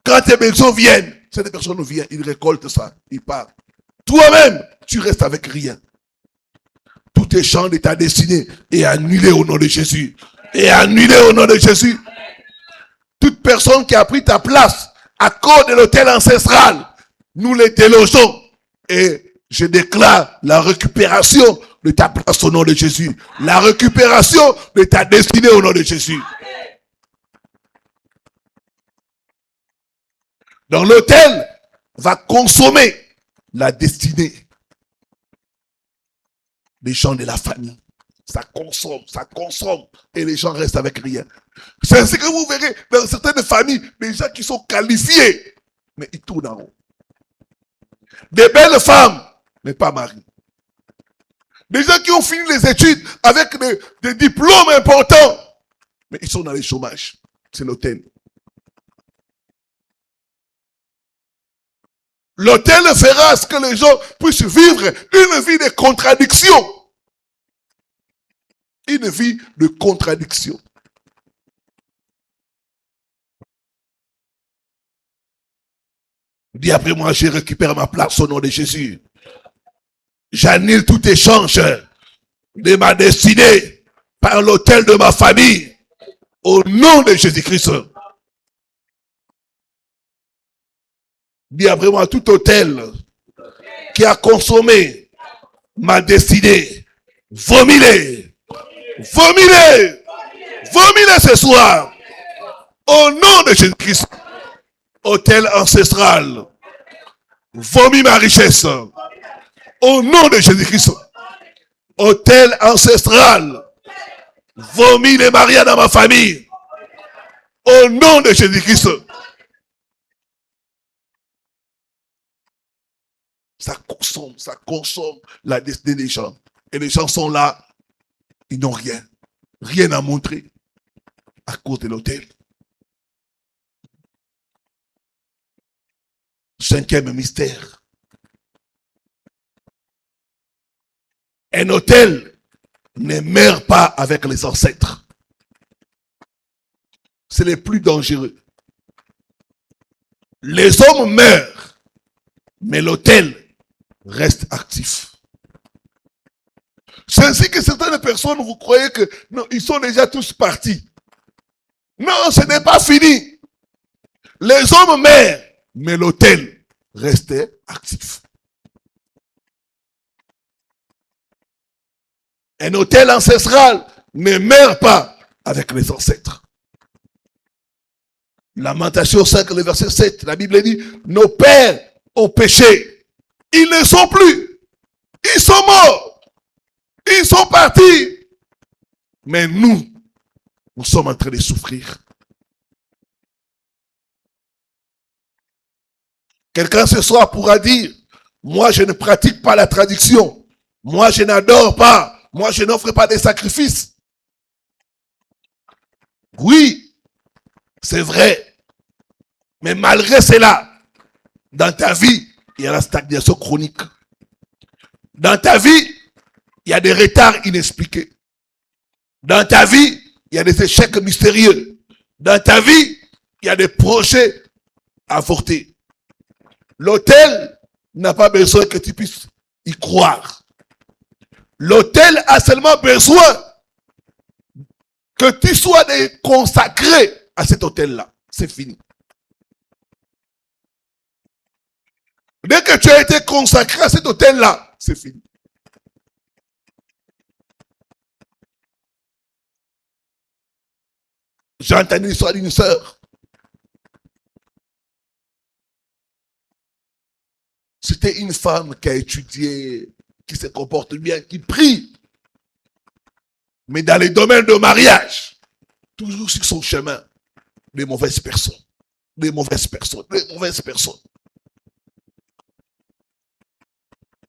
Speaker 5: Quand tes bénédictions viennent, cette personne vient, il récolte ça, il part. Toi-même, tu restes avec rien. Tout échange de ta destinée est annulé au nom de Jésus. Et annulé au nom de Jésus. Toute personne qui a pris ta place à cause de l'autel ancestral, nous les délogeons. Et je déclare la récupération de ta place au nom de Jésus. La récupération de ta destinée au nom de Jésus. Donc l'autel va consommer la destinée des gens de la famille. Ça consomme, et les gens restent avec rien. C'est ce que vous verrez dans certaines familles, des gens qui sont qualifiés, mais ils tournent en rond. Des belles femmes, mais pas mariées. Des gens qui ont fini les études avec des diplômes importants, mais ils sont dans le chômage. C'est l'autel. L'autel fera ce que les gens puissent vivre une vie de contradiction. Une vie de contradiction. Dis après moi, je récupère ma place au nom de Jésus. J'annule tout échange de ma destinée par l'autel de ma famille au nom de Jésus-Christ. Dis après moi, tout autel qui a consommé ma destinée, vomis-les. Vomis-les. Vomis-les ce soir. Au nom de Jésus-Christ. Autel ancestral. Vomis ma richesse. Au nom de Jésus-Christ. Autel ancestral. Vomis les mariages dans ma famille. Au nom de Jésus-Christ. Ça consomme la destinée des gens. Et les gens sont là, ils n'ont rien. Rien à montrer à cause de l'autel. Cinquième mystère. Un autel ne meurt pas avec les ancêtres. C'est le plus dangereux. Les hommes meurent, mais l'autel reste actif. C'est ainsi que certaines personnes, vous croyez que non, ils sont déjà tous partis. Non, ce n'est pas fini. Les hommes meurent, mais l'autel reste actif. Un autel ancestral ne meurt pas avec les ancêtres. Lamentation 5, le verset 7, la Bible dit, nos pères ont péché. Ils ne sont plus. Ils sont morts. Ils sont partis. Mais nous sommes en train de souffrir. Quelqu'un ce soir pourra dire, moi je ne pratique pas la tradition. Moi je n'adore pas. Moi je n'offre pas des sacrifices. Oui, c'est vrai. Mais malgré cela, dans ta vie, il y a la stagnation chronique. Dans ta vie, il y a des retards inexpliqués. Dans ta vie, il y a des échecs mystérieux. Dans ta vie, il y a des projets avortés. L'autel n'a pas besoin que tu puisses y croire. L'autel a seulement besoin que tu sois consacré à cet autel-là. C'est fini. Dès que tu as été consacré à cet autel-là, c'est fini. J'ai entendu l'histoire d'une sœur. C'était une femme qui a étudié, qui se comporte bien, qui prie. Mais dans les domaines de mariage, toujours sur son chemin, des mauvaises personnes. Des mauvaises personnes. Des mauvaises personnes.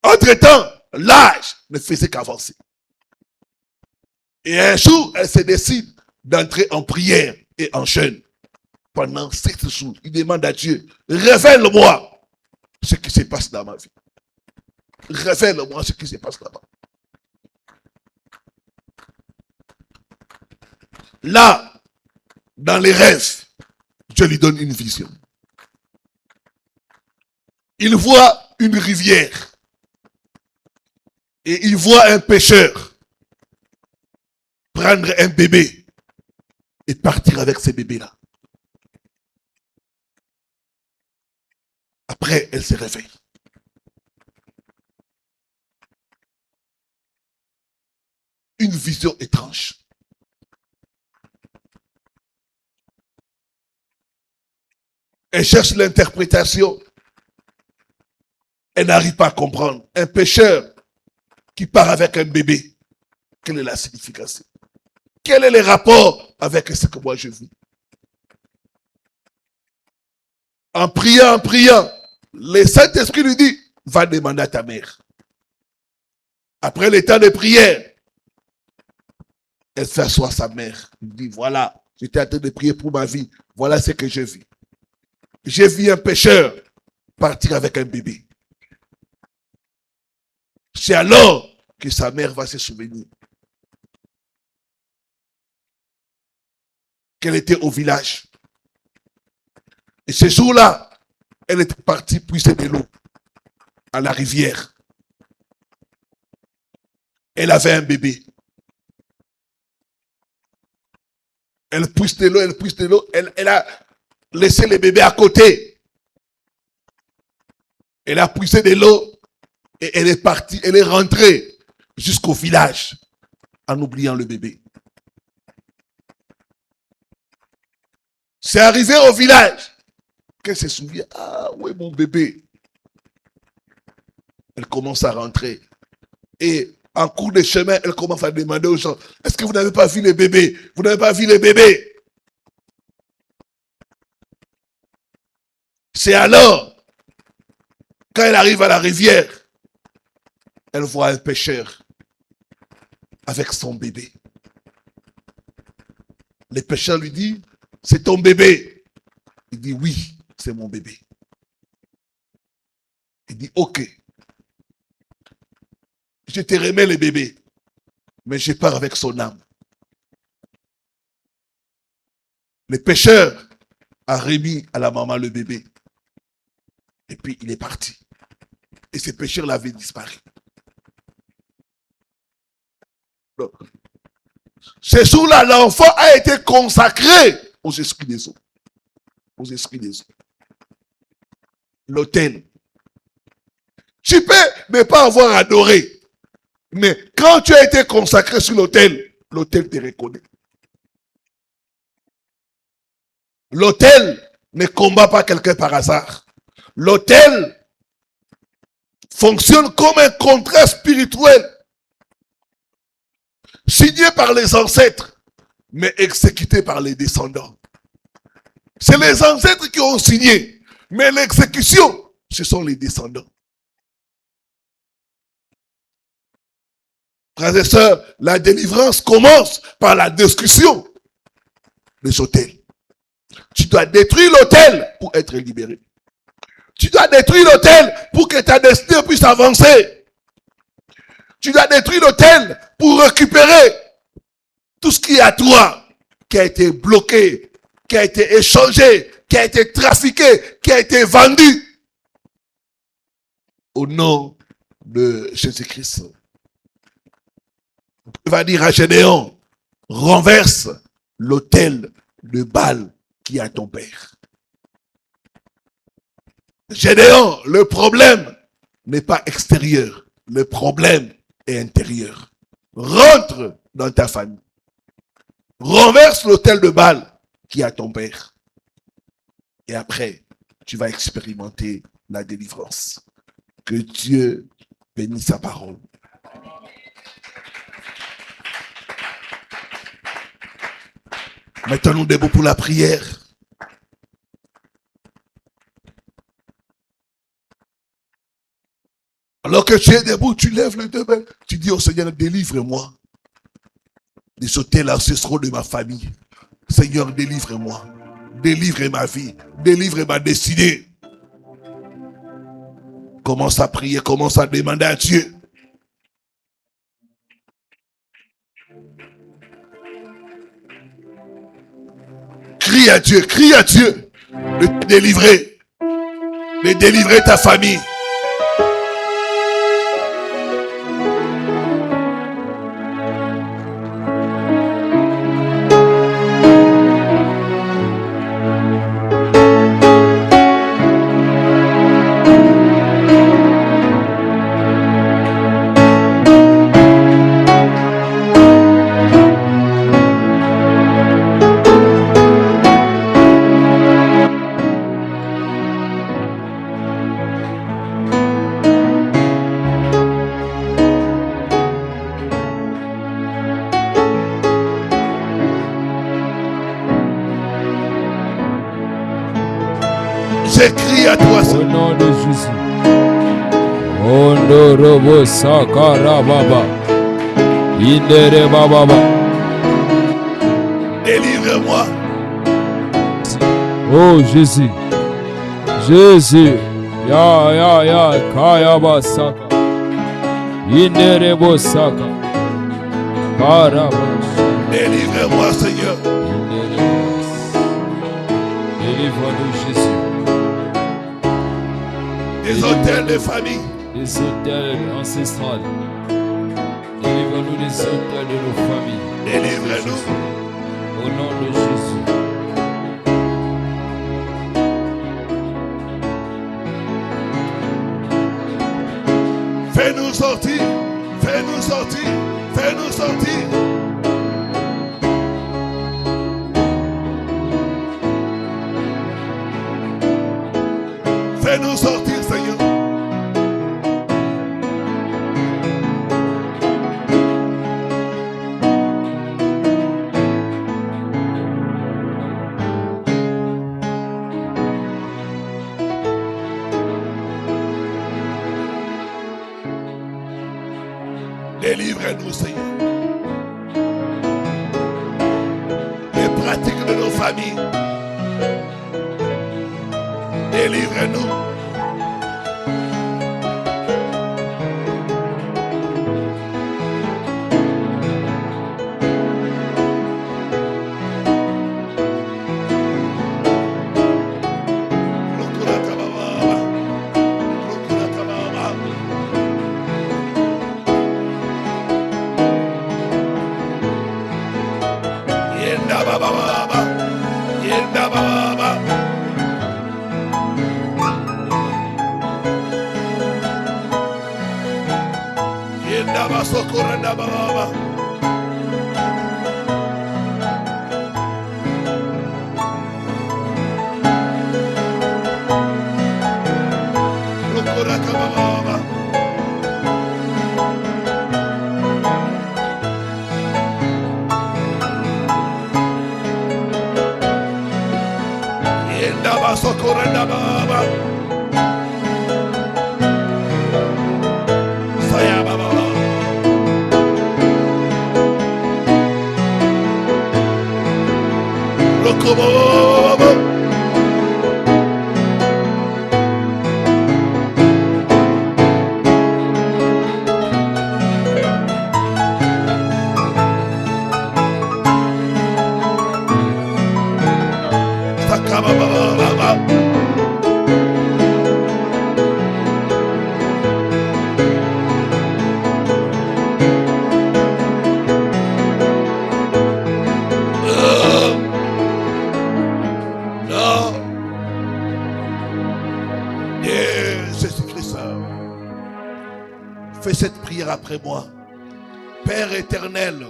Speaker 5: Entre-temps, l'âge ne faisait qu'avancer. Et un jour, elle se décide d'entrer en prière et en jeûne. Pendant 7 jours, il demande à Dieu, révèle-moi ce qui se passe dans ma vie. Révèle-moi ce qui se passe là-bas. Là, dans les rêves, Dieu lui donne une vision. Il voit une rivière. Et il voit un pêcheur prendre un bébé et partir avec ce bébé-là. Après, elle se réveille. Une vision étrange. Elle cherche l'interprétation. Elle n'arrive pas à comprendre. Un pêcheur qui part avec un bébé. Quelle est la signification? Quel est le rapport avec ce que moi je vis? En priant, le Saint-Esprit lui dit, va demander à ta mère. Après le temps de prière, elle fait asseoir sa mère. Elle dit, voilà, j'étais en train de prier pour ma vie. Voilà ce que je vis. J'ai vu un pêcheur partir avec un bébé. C'est alors que sa mère va se souvenir qu'elle était au village. Et ce jour-là, elle était partie puiser de l'eau à la rivière. Elle avait un bébé. Elle puise de l'eau, elle a laissé le bébé à côté. Elle a puisé de l'eau, Et elle est partie, elle est rentrée jusqu'au village en oubliant le bébé. C'est arrivé au village qu'elle se souvient. Ah, où est mon bébé? Elle commence à rentrer. Et en cours de chemin, elle commence à demander aux gens, est-ce que vous n'avez pas vu les bébés? Vous n'avez pas vu les bébés? C'est alors, quand elle arrive à la rivière, elle voit un pêcheur avec son bébé. Le pêcheur lui dit, c'est ton bébé? Il dit, oui, c'est mon bébé. Il dit, ok. Je te remets le bébé, mais je pars avec son âme. Le pêcheur a remis à la maman le bébé. Et puis il est parti. Et ce pêcheur l'avait disparu. Donc, ce jour-là, l'enfant a été consacré aux esprits des eaux. Aux esprits des eaux. L'autel. Tu peux ne pas avoir adoré. Mais quand tu as été consacré sur l'autel, l'autel te reconnaît. L'autel ne combat pas quelqu'un par hasard. L'autel fonctionne comme un contrat spirituel signé par les ancêtres, mais exécuté par les descendants. C'est les ancêtres qui ont signé, mais l'exécution, ce sont les descendants. Frères et sœurs, la délivrance commence par la destruction des autels. Tu dois détruire l'autel pour être libéré. Tu dois détruire l'autel pour que ta destinée puisse avancer. Tu dois détruire l'autel pour récupérer tout ce qui est à toi, qui a été bloqué, qui a été échangé, qui a été trafiqué, qui a été vendu. Au nom de Jésus-Christ. Il va dire à Gédéon, renverse l'autel de Baal qui est à ton père. Gédéon, le problème n'est pas extérieur, le problème est intérieur. Rentre dans ta famille. Renverse l'autel de Baal qui est à ton père. Et après, tu vas expérimenter la délivrance. Que Dieu bénisse sa parole. Mettons-nous debout pour la prière. Alors que tu es debout, tu lèves les deux mains. Tu dis au Seigneur, délivre-moi des autels ancestraux de ma famille. Seigneur, délivre-moi. Délivre ma vie. Délivre ma destinée. Commence à prier, commence à demander à Dieu. Crie à Dieu de te délivrer ta famille. J'écris à toi,
Speaker 1: Au nom de Jésus. Ondorobo sakarababa. Indere bababa.
Speaker 5: délivre-moi.
Speaker 1: Oh Jésus. Jésus. Ya. Kayaba saka. Inderebo saka. Karaba.
Speaker 5: Délivre-moi, Seigneur.
Speaker 1: Délivre-nous, Jésus.
Speaker 5: Des autels de famille.
Speaker 1: Des autels ancestrales. Délivre-nous des autels de nos familles.
Speaker 5: Délivre-nous.
Speaker 1: Au nom de Jésus.
Speaker 5: Fais-nous sortir. Fais-nous sortir. Fais-nous sortir. Fais-nous sortir, Seigneur. Délivre-nous, Seigneur. Les pratiques de nos familles. Délivre-nous. Fais cette prière après moi. Père éternel,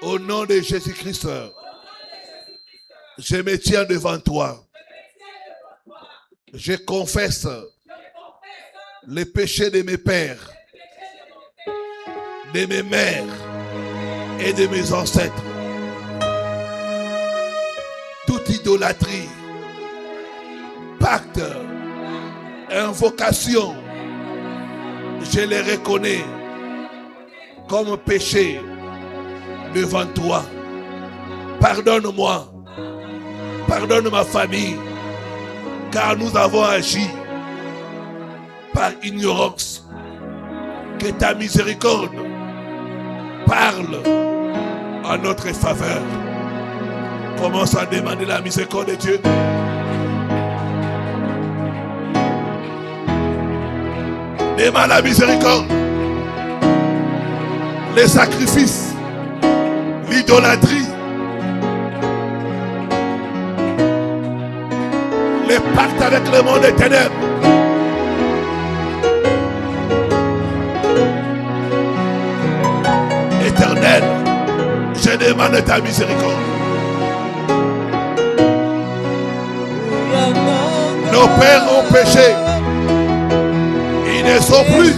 Speaker 5: au nom de Jésus-Christ, je me tiens devant toi. Je confesse les péchés de mes pères, de mes mères et de mes ancêtres. Toute idolâtrie, pacte, invocation, je les reconnais comme péché devant toi. Pardonne-moi, pardonne ma famille, car nous avons agi par ignorance. Que ta miséricorde parle en notre faveur. Commence à demander la miséricorde de Dieu. Demande la miséricorde. Les sacrifices, l'idolâtrie, les pactes avec le monde des ténèbres. Éternel, je demande ta miséricorde. Nos pères ont péché. Ils ne sont plus.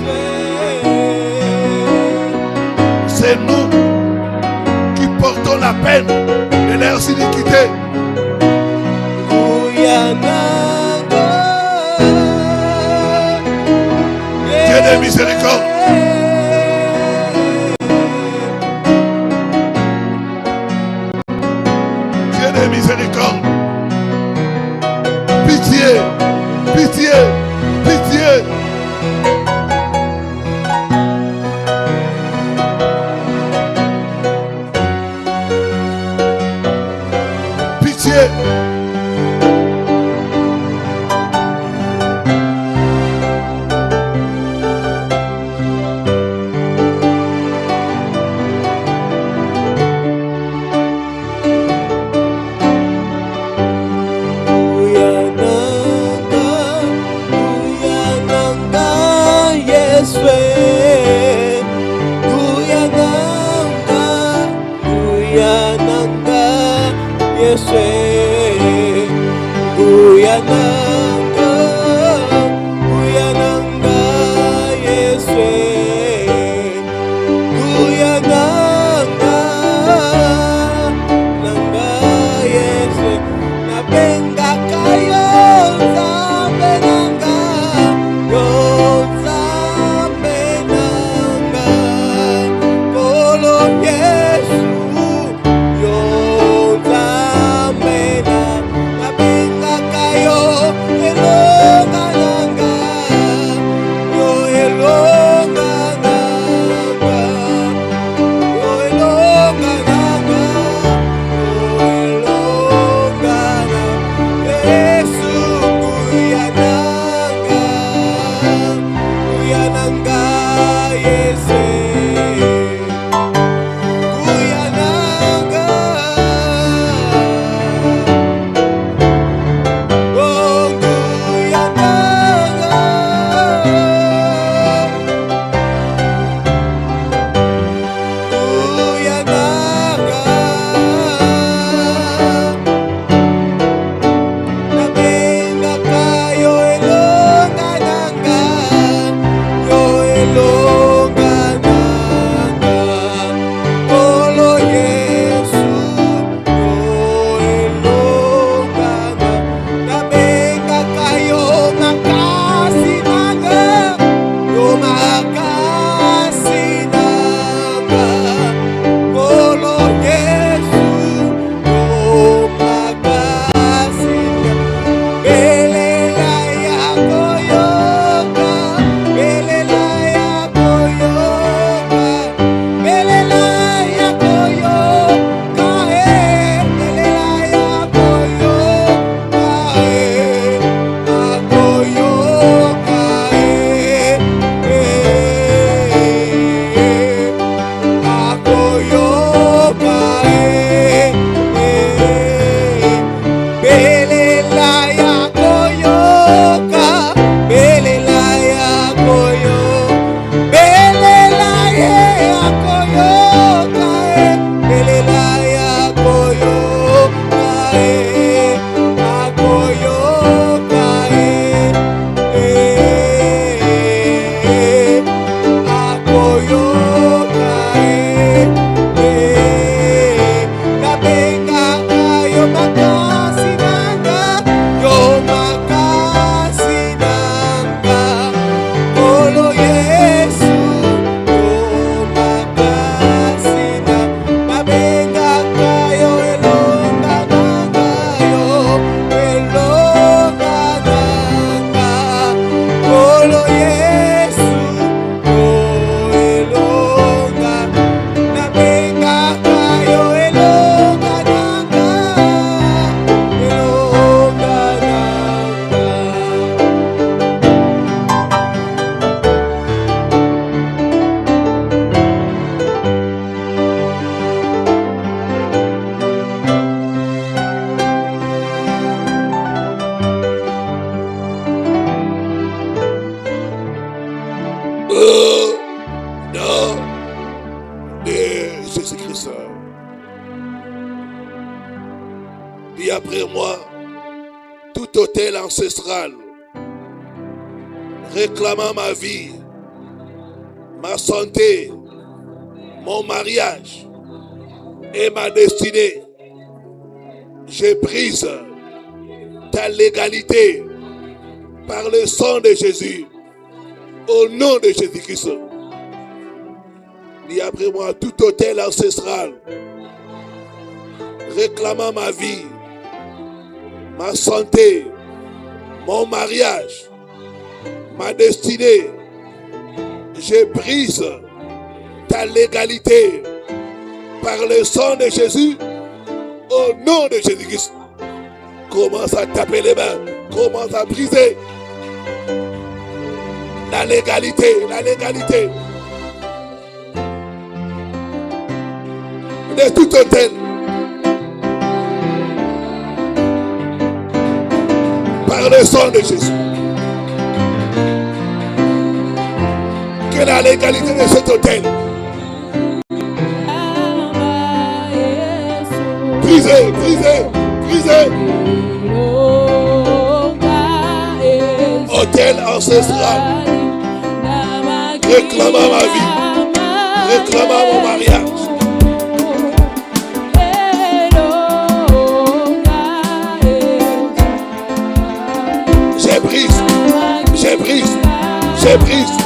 Speaker 5: C'est nous qui portons la peine de leurs iniquités. Dieu de miséricorde. Dieu de miséricorde. Pitié, pitié, pitié. Pitié. Jésus-Christ. Dis après moi, tout autel ancestral réclamant ma vie, ma santé, mon mariage et ma destinée, je brise ta légalité par le sang de Jésus, au nom de Jésus-Christ. Dis après moi, tout autel ancestral réclamant ma vie, ma santé, mon mariage, ma destinée, je brise ta légalité par le sang de Jésus, au nom de Jésus-Christ. Commence à taper les mains, commence à briser la légalité de tout autel. Par le sang de Jésus. Que la légalité de cet autel brisez, brisez, brisez. Autel ancestral réclamant ma vie, réclamant mon mariage. Je brise, je brise, je brise.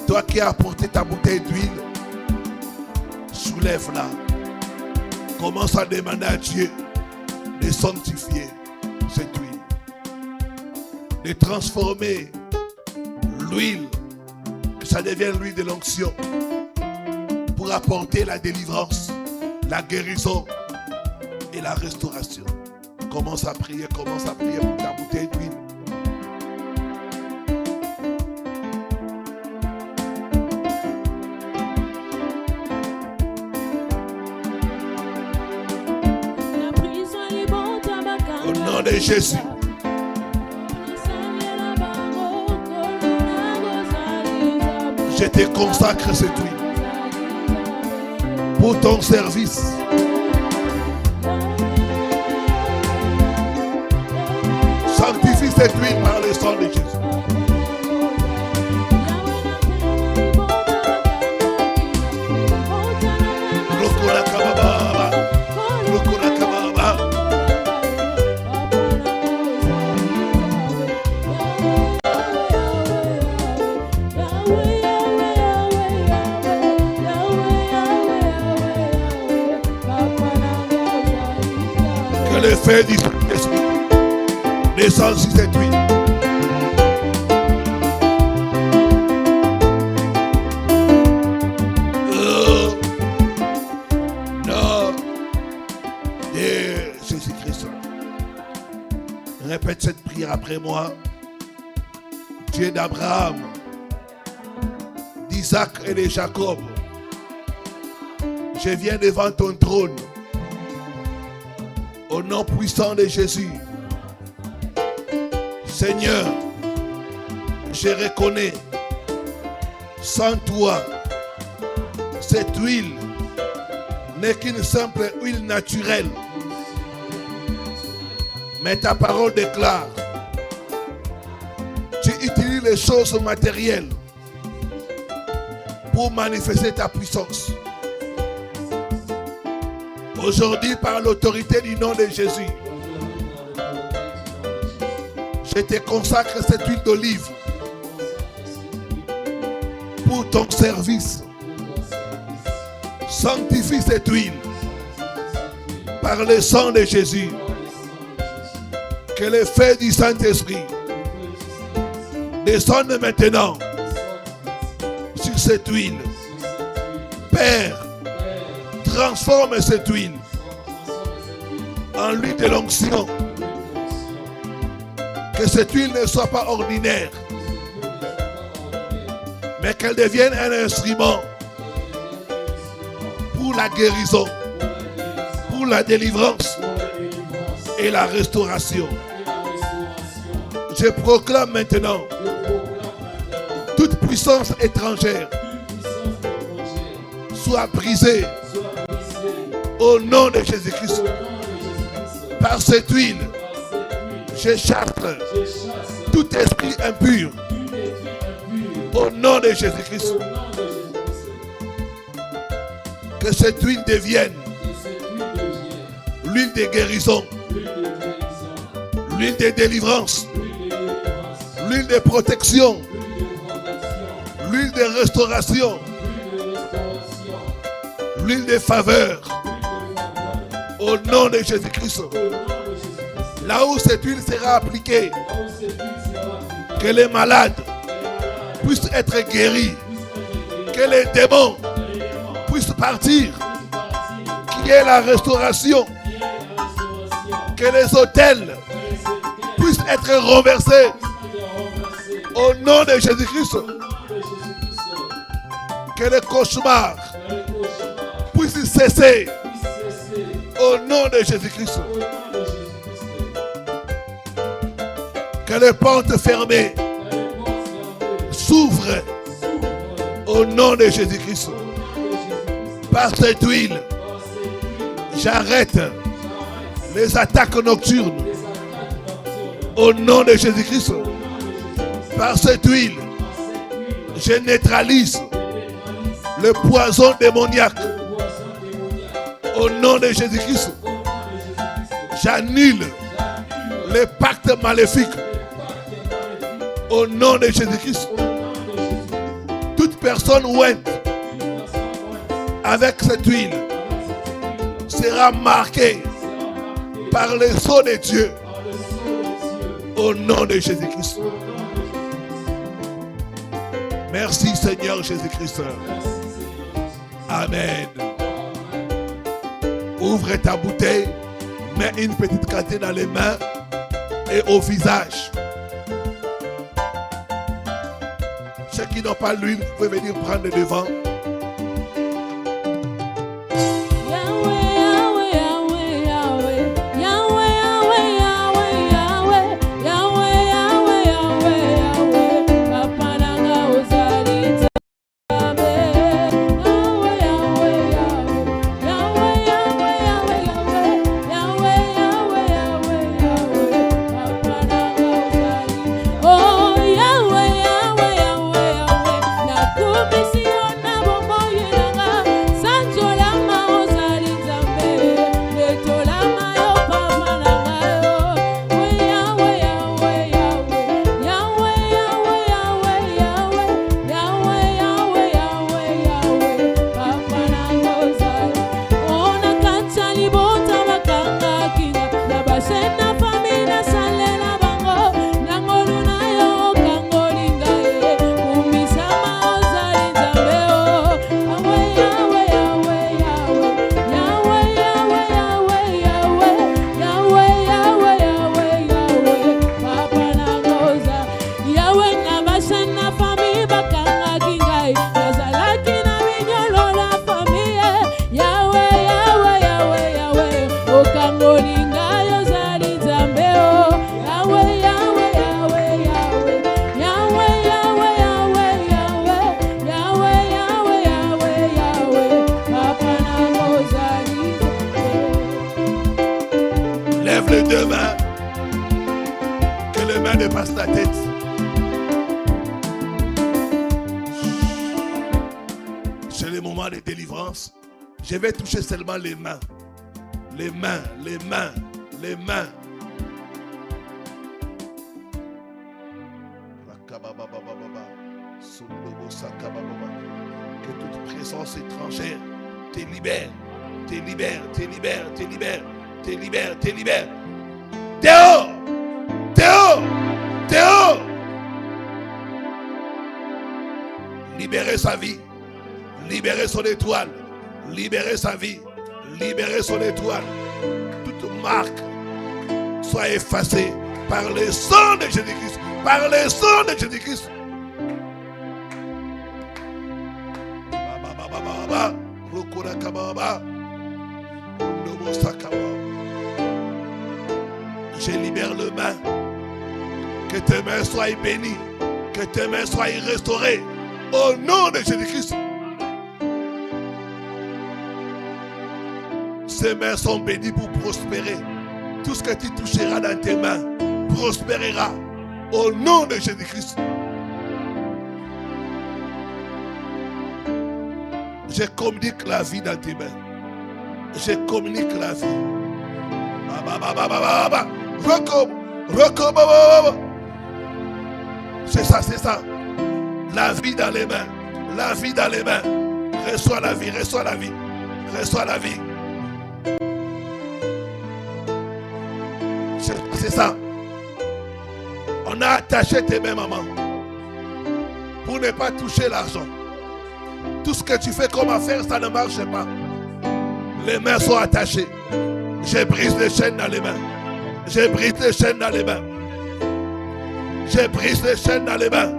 Speaker 5: Toi qui as apporté ta bouteille d'huile, soulève-la. Commence à demander à Dieu de sanctifier cette huile, de transformer l'huile, que ça devienne l'huile de l'onction, pour apporter la délivrance, la guérison et la restauration. Commence à prier pour ta bouteille d'huile. Au nom de Jésus. Je te consacre cette huile pour ton service. Sanctifie cette huile par le sang de Jésus. Que le feu du Saint-Esprit descend sur cette huile. Non de Jésus-Christ. Répète cette prière après moi. Dieu d'Abraham, d'Isaac et de Jacob, je viens devant ton trône au nom puissant de Jésus. Seigneur, je reconnais, sans toi, cette huile n'est qu'une simple huile naturelle. Mais ta parole déclare, tu utilises les choses matérielles pour manifester ta puissance. Aujourd'hui, par l'autorité du nom de Jésus, je te consacre cette huile d'olive pour ton service. Sanctifie cette huile par le sang de Jésus. Que le feu du Saint-Esprit descende maintenant sur cette huile. Père, transforme cette huile en huile de l'onction. Que cette huile ne soit pas ordinaire, mais qu'elle devienne un instrument pour la guérison, pour la délivrance et la restauration. Je proclame maintenant toute puissance étrangère soit brisée au nom de Jésus-Christ. Par cette huile, je chasse tout esprit impur au nom de Jésus-Christ. Que cette huile devienne l'huile de guérison, l'huile de délivrance, l'huile de protection, l'huile de restauration, l'huile de faveur au nom de Jésus-Christ. Là où cette huile sera appliquée, que les malades puissent être guéris, que les démons puissent partir, qu'il y ait la restauration, que les autels puissent être renversés au nom de Jésus-Christ. Que les cauchemars puissent cesser au nom de Jésus-Christ. Que les portes fermées s'ouvrent au nom de Jésus-Christ. Par cette huile, j'arrête les attaques nocturnes au nom de Jésus-Christ. Par cette huile, je neutralise le poison démoniaque au nom de Jésus-Christ. J'annule les pactes maléfiques au nom de Jésus-Christ. Toute personne ouette avec cette huile sera marquée par le sang de Dieu au nom de Jésus-Christ. Merci Seigneur Jésus-Christ. Amen. Ouvre ta bouteille, mets une petite quantité dans les mains et au visage. Ceux qui n'ont pas l'huile, vous pouvez venir prendre le devant. Les deux mains, que les mains dépassent la tête. C'est le moment de délivrance. Je vais toucher seulement les mains. Les mains, les mains, les mains. Que toute présence étrangère te libère, te libère, te libère, te libère. Te libère, te libère. Dehors! Dehors! Dehors! Libérer sa vie. Libérer son étoile. Libérer sa vie. Libérer son étoile. Toute marque soit effacée par le sang de Jésus-Christ. Par le sang de Jésus-Christ. Je libère le main. Que tes mains soient bénies. Que tes mains soient restaurées. Au nom de Jésus-Christ. Ces mains sont bénies pour prospérer. Tout ce que tu toucheras dans tes mains prospérera. Au nom de Jésus-Christ. Je communique la vie dans tes mains. Je communique la vie. C'est ça, c'est ça. La vie dans les mains. La vie dans les mains. Reçois la vie, reçois la vie. Reçois la vie. C'est ça. On a attaché tes mains, maman, pour ne pas toucher l'argent. Tout ce que tu fais comme affaire, ça ne marche pas. Les mains sont attachées. Je brise les chaînes dans les mains. Je brise les chaînes dans les mains. Je brise les chaînes dans les mains.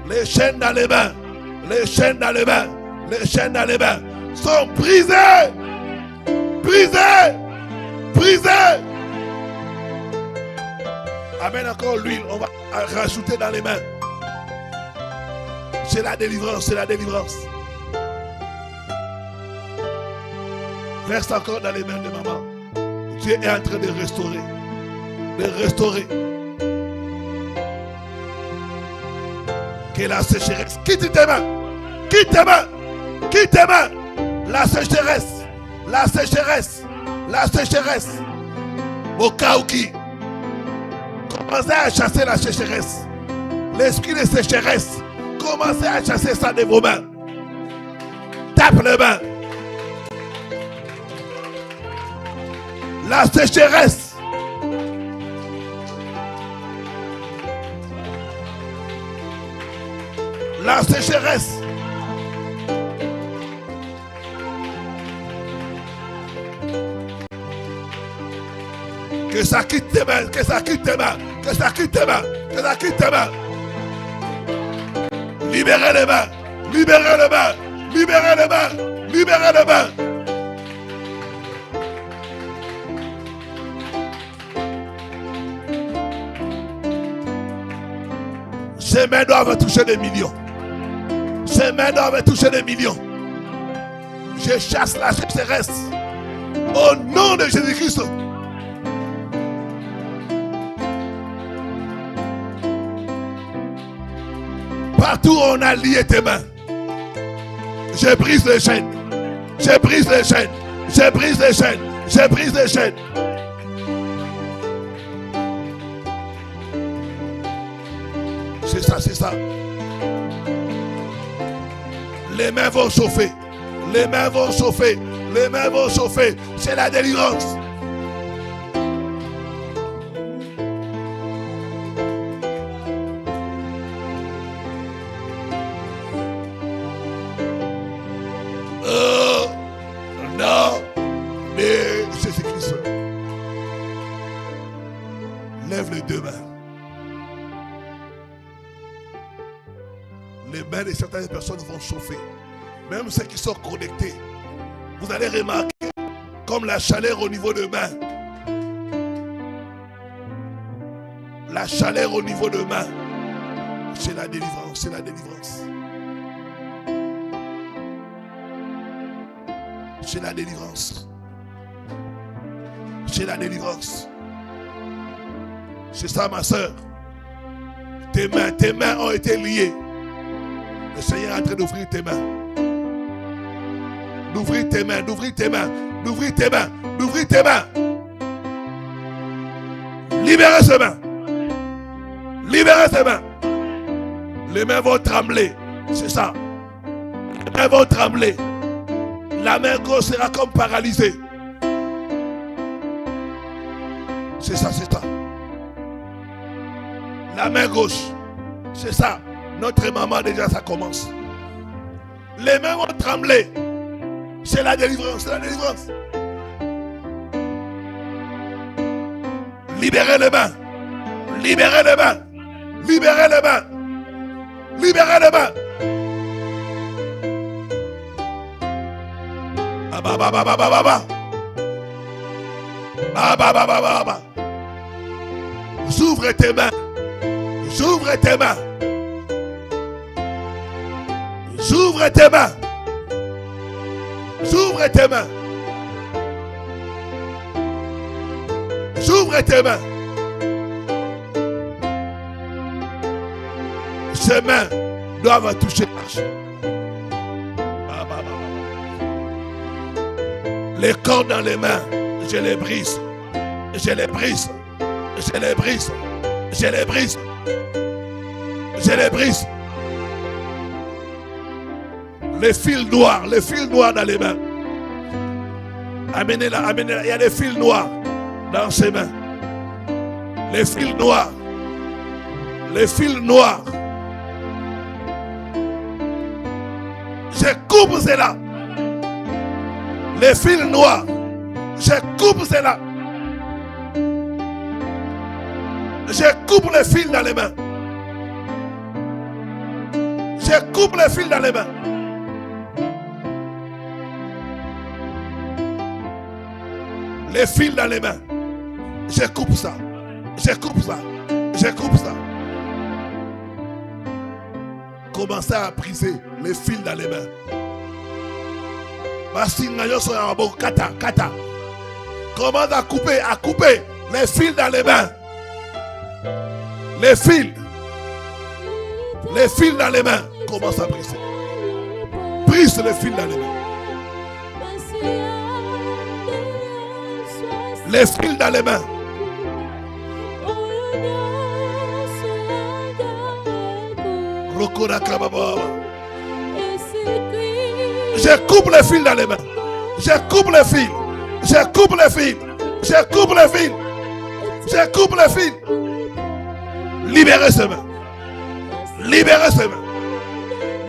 Speaker 5: Les chaînes dans les mains. Les chaînes dans les mains. Les chaînes dans les mains sont brisées. Brisées. Brisées. Amène encore l'huile. On va rajouter dans les mains. C'est la délivrance. C'est la délivrance. Verse encore dans les mains de maman. Dieu est en train de restaurer. De restaurer. Que la sécheresse quitte tes mains. Quitte tes mains. Quitte tes mains. La sécheresse. La sécheresse. La sécheresse. Au cas où qui. Commencez à chasser la sécheresse. L'esprit de sécheresse. Commencez à chasser ça de vos mains. Tape les mains. La sécheresse. La sécheresse. Que ça quitte tes mains, que ça quitte tes mains, que ça quitte tes mains, que ça quitte tes mains. Libérez les mains, libérez les mains, libérez les mains, libérez les mains. Ces mains doivent toucher des millions. Ces mains doivent toucher des millions. Je chasse la sécheresse au nom de Jésus-Christ. Partout où on a lié tes mains, je brise les chaînes. Je brise les chaînes. Je brise les chaînes. Je brise les chaînes. C'est ça, c'est ça. Les mains vont chauffer. Les mains vont chauffer. Les mains vont chauffer. C'est la délivrance. Non, mais Jésus-Christ. Lève les deux mains. Les mains de certaines personnes vont chauffer. Même ceux qui sont connectés. Vous allez remarquer comme la chaleur au niveau de main. La chaleur au niveau de main. C'est la délivrance, c'est la délivrance. C'est la délivrance. C'est la délivrance. C'est ça, ma soeur. Tes mains ont été liées. Le Seigneur est en train d'ouvrir tes mains. D'ouvrir tes mains, d'ouvrir tes mains, d'ouvrir tes mains, d'ouvrir tes mains. Libérez ces mains. Libérez ces mains. Les mains vont trembler. C'est ça. Les mains vont trembler. La main gauche sera comme paralysée. C'est ça, c'est ça. La main gauche. C'est ça. Notre maman déjà, ça commence. Les mains vont trembler. C'est la délivrance, c'est la délivrance. Libérez les mains. Libérez les mains. Libérez les mains. Libérez les mains. J'ouvre tes mains. J'ouvre tes mains. J'ouvre tes mains. J'ouvre tes mains. J'ouvre tes mains. Ces mains doivent toucher l'argent. Les cordes dans les mains, je les brise. Je les brise. Je les brise. Je les brise. Je les brise. Les fils noirs dans les mains. Amenez-la, amenez-la. Il y a des fils noirs dans ses mains. Les fils noirs. Les fils noirs. Je coupe cela. Les fils noirs. Je coupe cela. Je coupe les fils dans les mains. Je coupe les fils dans les mains. Les fils dans les mains. Je coupe ça. Je coupe ça. Je coupe ça. Commencez à briser les fils dans les mains. Commence à couper les fils dans les mains. Les fils. Les fils dans les mains. Commence à briser. Brise les fils dans les mains. Les fils dans les mains. Je coupe les fils dans les mains. Je coupe les fils. Je coupe les fils. Je coupe les fils. Je coupe les fils. Libérez ses mains. Libérez ses mains.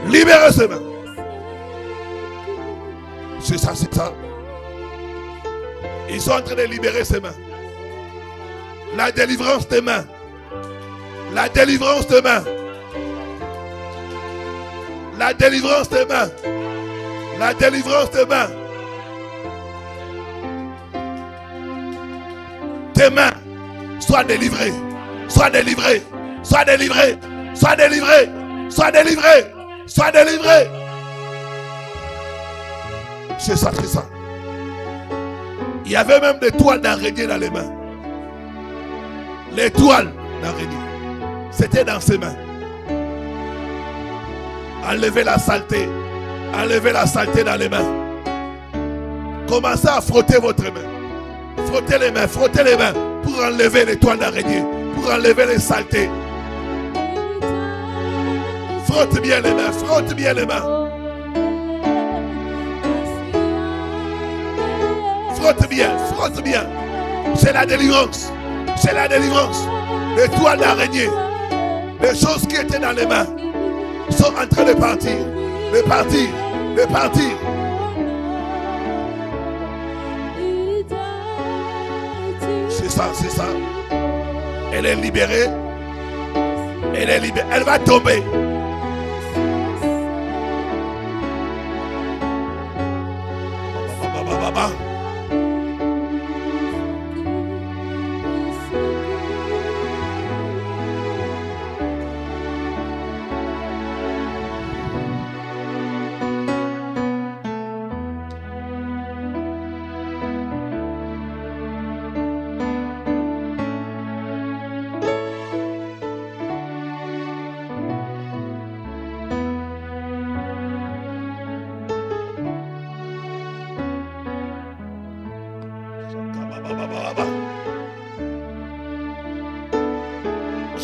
Speaker 5: Libérez ses mains. C'est ça, c'est ça. Ils sont en train de libérer ses mains. La délivrance des mains. La délivrance des mains. La délivrance des mains. La délivrance des mains. Tes mains soient délivrées. Sois délivré. Sois délivré. Sois délivré. Sois délivré. Sois délivré. C'est ça, c'est ça. Il y avait même des toiles d'araignée dans les mains. Les toiles d'araignée. C'était dans ses mains. Enlevez la saleté. Enlevez la saleté dans les mains. Commencez à frotter votre main. Frottez les mains, frottez les mains pour enlever les toiles d'araignée, pour enlever les saletés. Frotte bien les mains, frotte bien les mains. Frotte bien, frotte bien. C'est la délivrance. C'est la délivrance. Les toiles d'araignée, les choses qui étaient dans les mains sont en train de partir. De partir, de partir. C'est ça, c'est ça. Elle est libérée. Elle est libérée. Elle va tomber.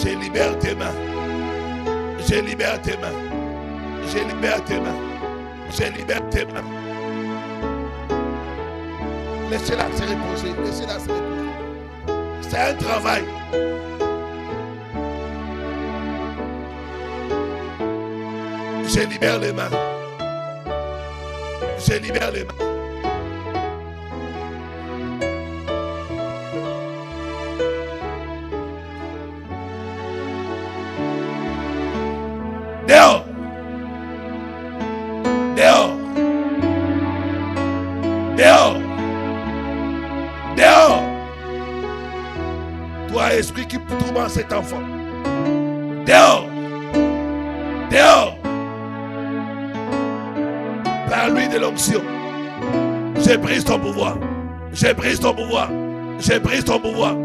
Speaker 5: Je libère tes mains. Je libère tes mains. Je libère tes mains. Je libère tes mains. Laissez-la se reposer. Laissez-la se reposer. C'est un travail. Je libère les mains. Je libère les mains. Dehors. Dehors. Dehors. Dehors. Toi, esprit qui tourmente cet enfant. Dehors. Dehors. Par lui de l'onction. Je brise ton pouvoir. Je brise ton pouvoir. Je brise ton pouvoir.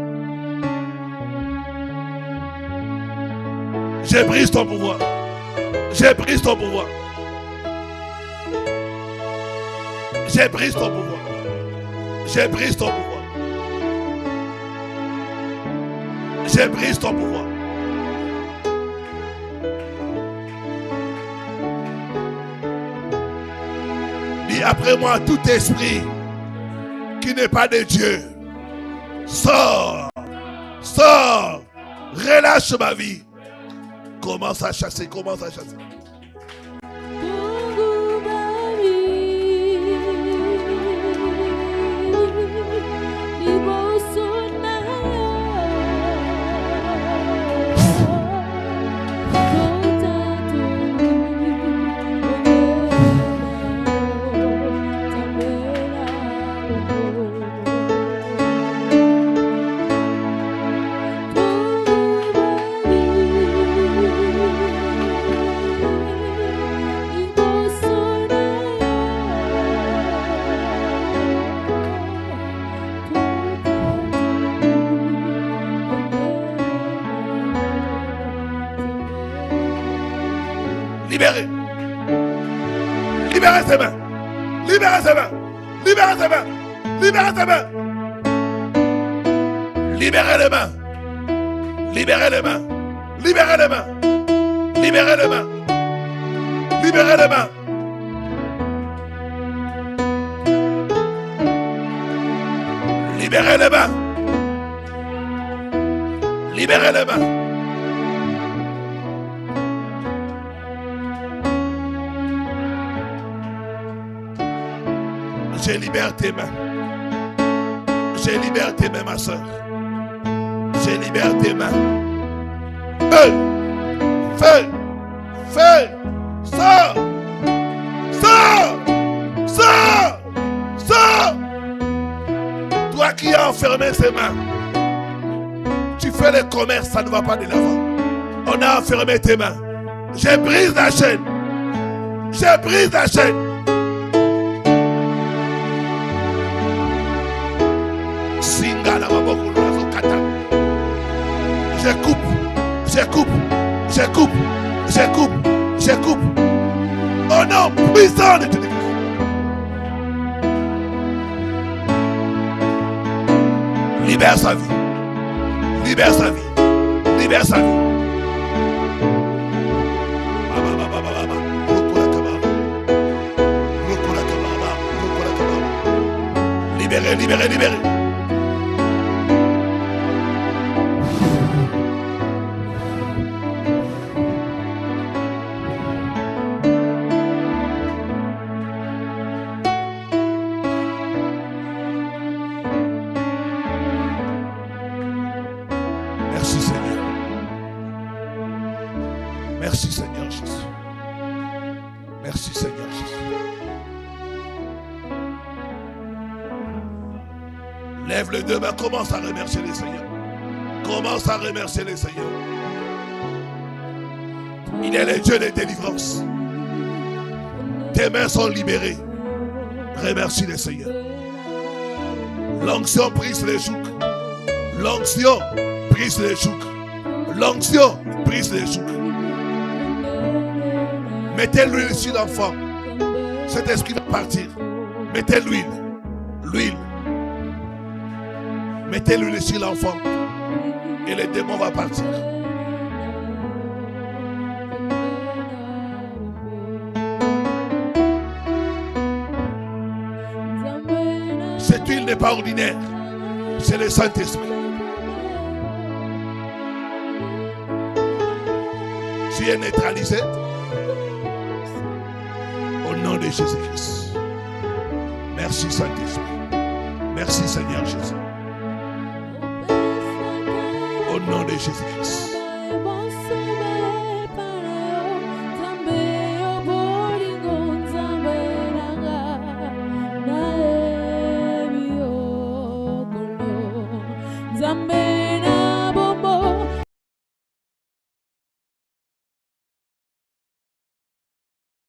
Speaker 5: Je brise ton pouvoir. Je brise ton pouvoir. Je brise ton pouvoir. Je brise ton pouvoir. Je brise ton pouvoir. Dis après moi, tout esprit qui n'est pas de Dieu, sors, sors, relâche ma vie. Commence à chasser, commence à chasser. Libérez. Libérez ses mains. Libérez ses mains. Libérez ses mains. Libérez ses mains. Libérez les mains. Libérez les mains. Libérez les mains. Libérez les mains. Libérez les mains. Libérez les mains. Libérez les mains. Je libère tes mains. Je libère tes mains, ma soeur. Je libère tes mains. Feu! Feu! Feu! Sors! Sors! Sors! Sors! Toi qui as enfermé ses mains, tu fais le commerce, ça ne va pas de l'avant. On a enfermé tes mains. Je brise la chaîne. Je brise la chaîne. Je coupe, je coupe, je coupe, je coupe, je coupe. Au nom puissant de Jésus. Libère sa vie. Libère sa vie. Libère sa vie. Libérez, libérez, libérez. Merci Seigneur. Merci Seigneur Jésus. Merci Seigneur Jésus. Lève les deux mains, commence à remercier les Seigneurs. Commence à remercier les Seigneurs. Il est le Dieu de délivrance. Tes mains sont libérées. Remercie les Seigneurs. L'onction brise les jougs. L'onction brise les jougs. L'onction brise les jougs. Mettez l'huile sur l'enfant. Cet esprit va partir. Mettez l'huile. L'huile. Mettez l'huile sur l'enfant. Et le démon va partir. Cette huile n'est pas ordinaire. C'est le Saint-Esprit. Tu es neutralisé. Au nom de Jésus-Christ. Merci Saint-Esprit. Merci Seigneur Jésus. Au nom de Jésus-Christ.
Speaker 3: Zambe